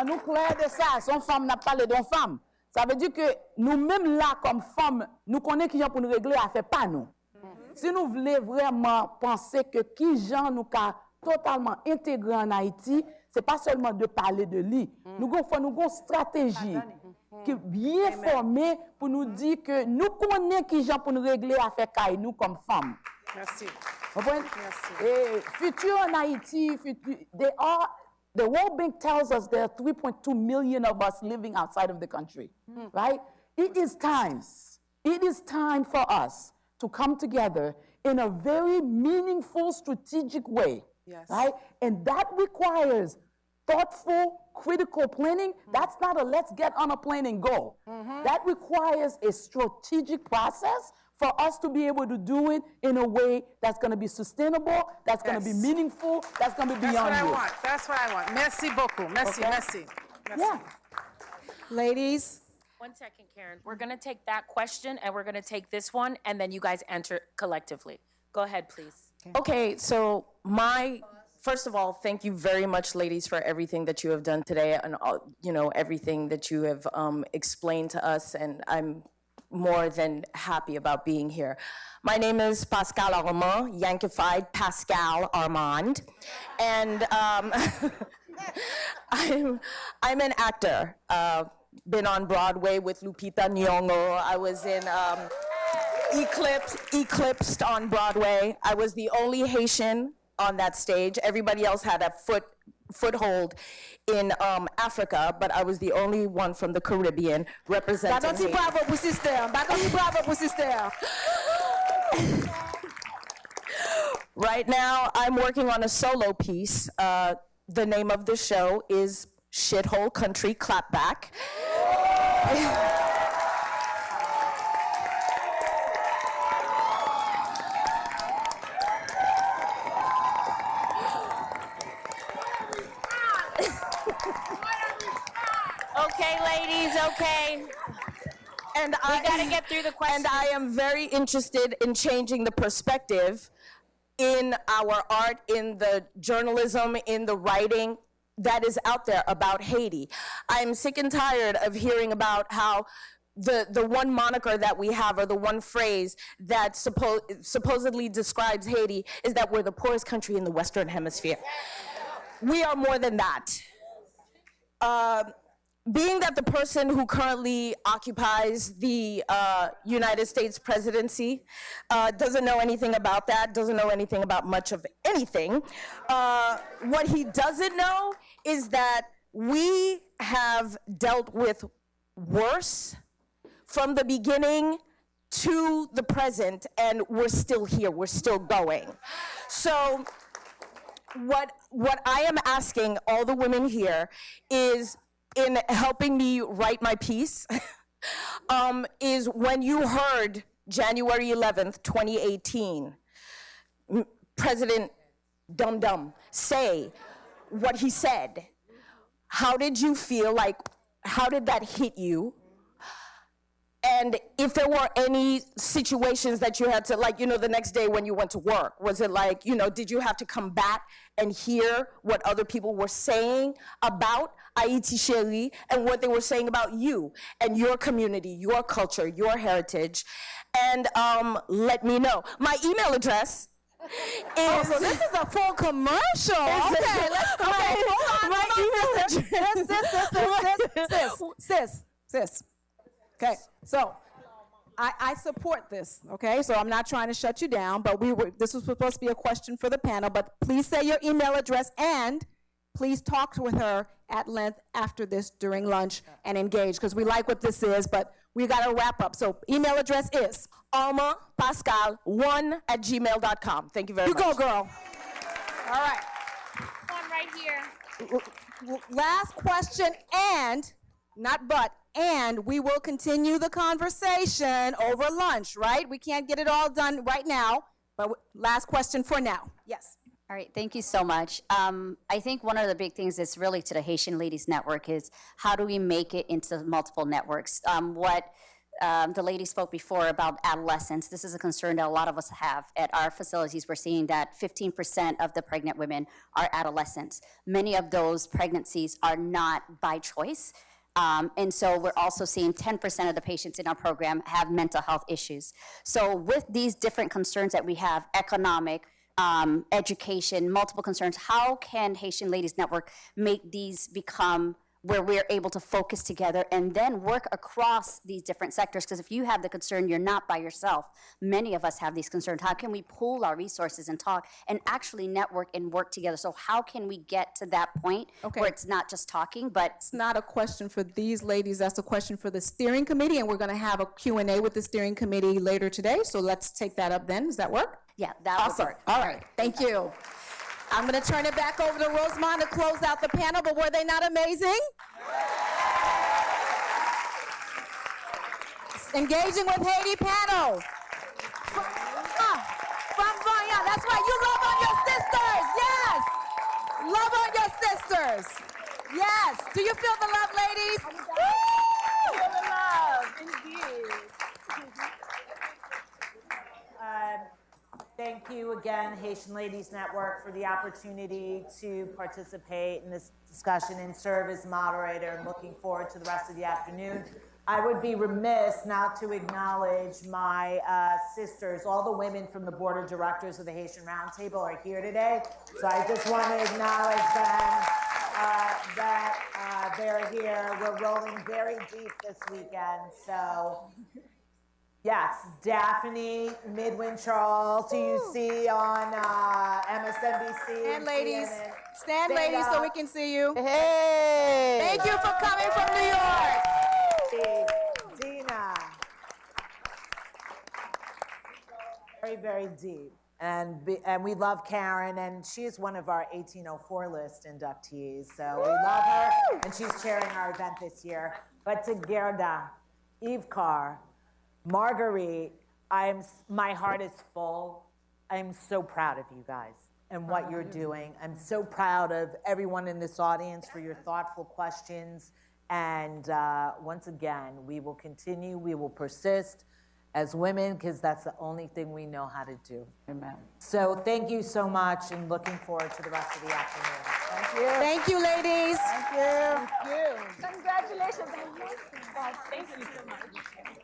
Nous clair de ça, son femme n'a pas parlé d'une femme. Ça veut dire que nous-mêmes là, comme femmes, nous connaissons qui gens pour nous régler, à fait pas nous. Si nous voulons vraiment penser que qui gens nous ca totalement intégrés en Haïti, c'est pas seulement de parler de lui. Nous avons une stratégie qui est bien formée pour nous dire que nous connaissons qui gens pour nous régler affaire caille nous comme femmes. Merci. Future en Haiti, the World Bank tells us there are 3.2 million of us living outside of the country, right? It is time for us to come together in a very meaningful, strategic way, right? And that requires thoughtful, critical planning. That's not a let's get on a plane and go. That requires a strategic process for us to be able to do it in a way that's going to be sustainable, that's going to be meaningful, that's going to be beyond you. That's what I want. Merci beaucoup. Merci, merci. Yeah. Ladies. 1 second, Karen. We're going to take that question and we're going to take this one, and then you guys answer collectively. Go ahead, please. Okay, so first of all, thank you very much, ladies, for everything that you have done today and everything that you have explained to us, and I'm more than happy about being here. My name is Pascal Armand, Yankified Pascal Armand, and I'm an actor. Been on Broadway with Lupita Nyong'o. I was in Eclipsed on Broadway. I was the only Haitian on that stage. Everybody else had a foothold in Africa, but I was the only one from the Caribbean representing Haiti. Right now, I'm working on a solo piece. The name of the show is Shithole Country Clapback. Okay, ladies, okay. And we gotta get through the questions. And I am very interested in changing the perspective in our art, in the journalism, in the writing that is out there about Haiti. I'm sick and tired of hearing about how the one moniker that we have, or the one phrase that supposedly describes Haiti, is that we're the poorest country in the Western Hemisphere. We are more than that. Being that the person who currently occupies the United States presidency doesn't know anything about that, doesn't know anything about much of anything, what he doesn't know is that we have dealt with worse from the beginning to the present, and we're still here, we're still going. So what I am asking all the women here is, in helping me write my piece, is when you heard January 11th, 2018, President Dum Dum say what he said, how did you feel? Like, how did that hit you? And if there were any situations that you had to, like, the next day when you went to work, was it like, did you have to come back and hear what other people were saying about Ayiti Chérie and what they were saying about you and your community, your culture, your heritage? And let me know. My email address is... so this is a full commercial. Okay, hold on. Sis. Okay, so I support this, okay? So I'm not trying to shut you down, but this was supposed to be a question for the panel, but please say your email address, and please talk with her at length after this during lunch and engage, because we like what this is, but we got to wrap up. So email address is almapascal1@gmail.com. Thank you very much. You go, girl. All right. One right here. Last question, and we will continue the conversation over lunch, right? We can't get it all done right now, but last question for now. Yes. All right, thank you so much. I think one of the big things is really to the Haitian Ladies Network is how do we make it into multiple networks? The lady spoke before about adolescence. This is a concern that a lot of us have. At our facilities, we're seeing that 15% of the pregnant women are adolescents. Many of those pregnancies are not by choice. And so we're also seeing 10% of the patients in our program have mental health issues. So with these different concerns that we have, economic, education, multiple concerns, how can Haitian Ladies Network make these become where we're able to focus together and then work across these different sectors. Because if you have the concern, you're not by yourself. Many of us have these concerns. How can we pool our resources and talk and actually network and work together? So how can we get to that point where it's not just talking, but It's not a question for these ladies, that's a question for the steering committee, and we're gonna have a Q&A with the steering committee later today, so let's take that up then. Does that work? yeah, that would work. All right, thank you. I'm gonna turn it back over to Rosemonde to close out the panel, but were they not amazing? Engaging with Haiti panel. From Voyant, that's right, you love on your sisters, yes! Love on your sisters, yes. Do you feel the love, ladies? Feel the love, indeed. Thank you again, Haitian Ladies Network, for the opportunity to participate in this discussion and serve as moderator, and looking forward to the rest of the afternoon. I would be remiss not to acknowledge my sisters. All the women from the board of directors of the Haitian Roundtable are here today, so I just want to acknowledge them, that they're here. We're rolling very deep this weekend, so yes, Daphne, Midwin Charles, who you see on MSNBC. And ladies, CNN. stand ladies so we can see you. Hey! Thank you for coming from New York. Dina. Very, very deep. And we love Karen, and she's one of our 1804 list inductees. So we love her, and she's chairing our event this year. But to Guerda, Yve-Car, Marguerite, my heart is full. I'm so proud of you guys and what you're doing. I'm so proud of everyone in this audience for your thoughtful questions. And once again, we will continue, we will persist as women, because that's the only thing we know how to do. Amen. So thank you so much, and looking forward to the rest of the afternoon. Thank you. Thank you, ladies. Thank you. Congratulations. Thank you so much.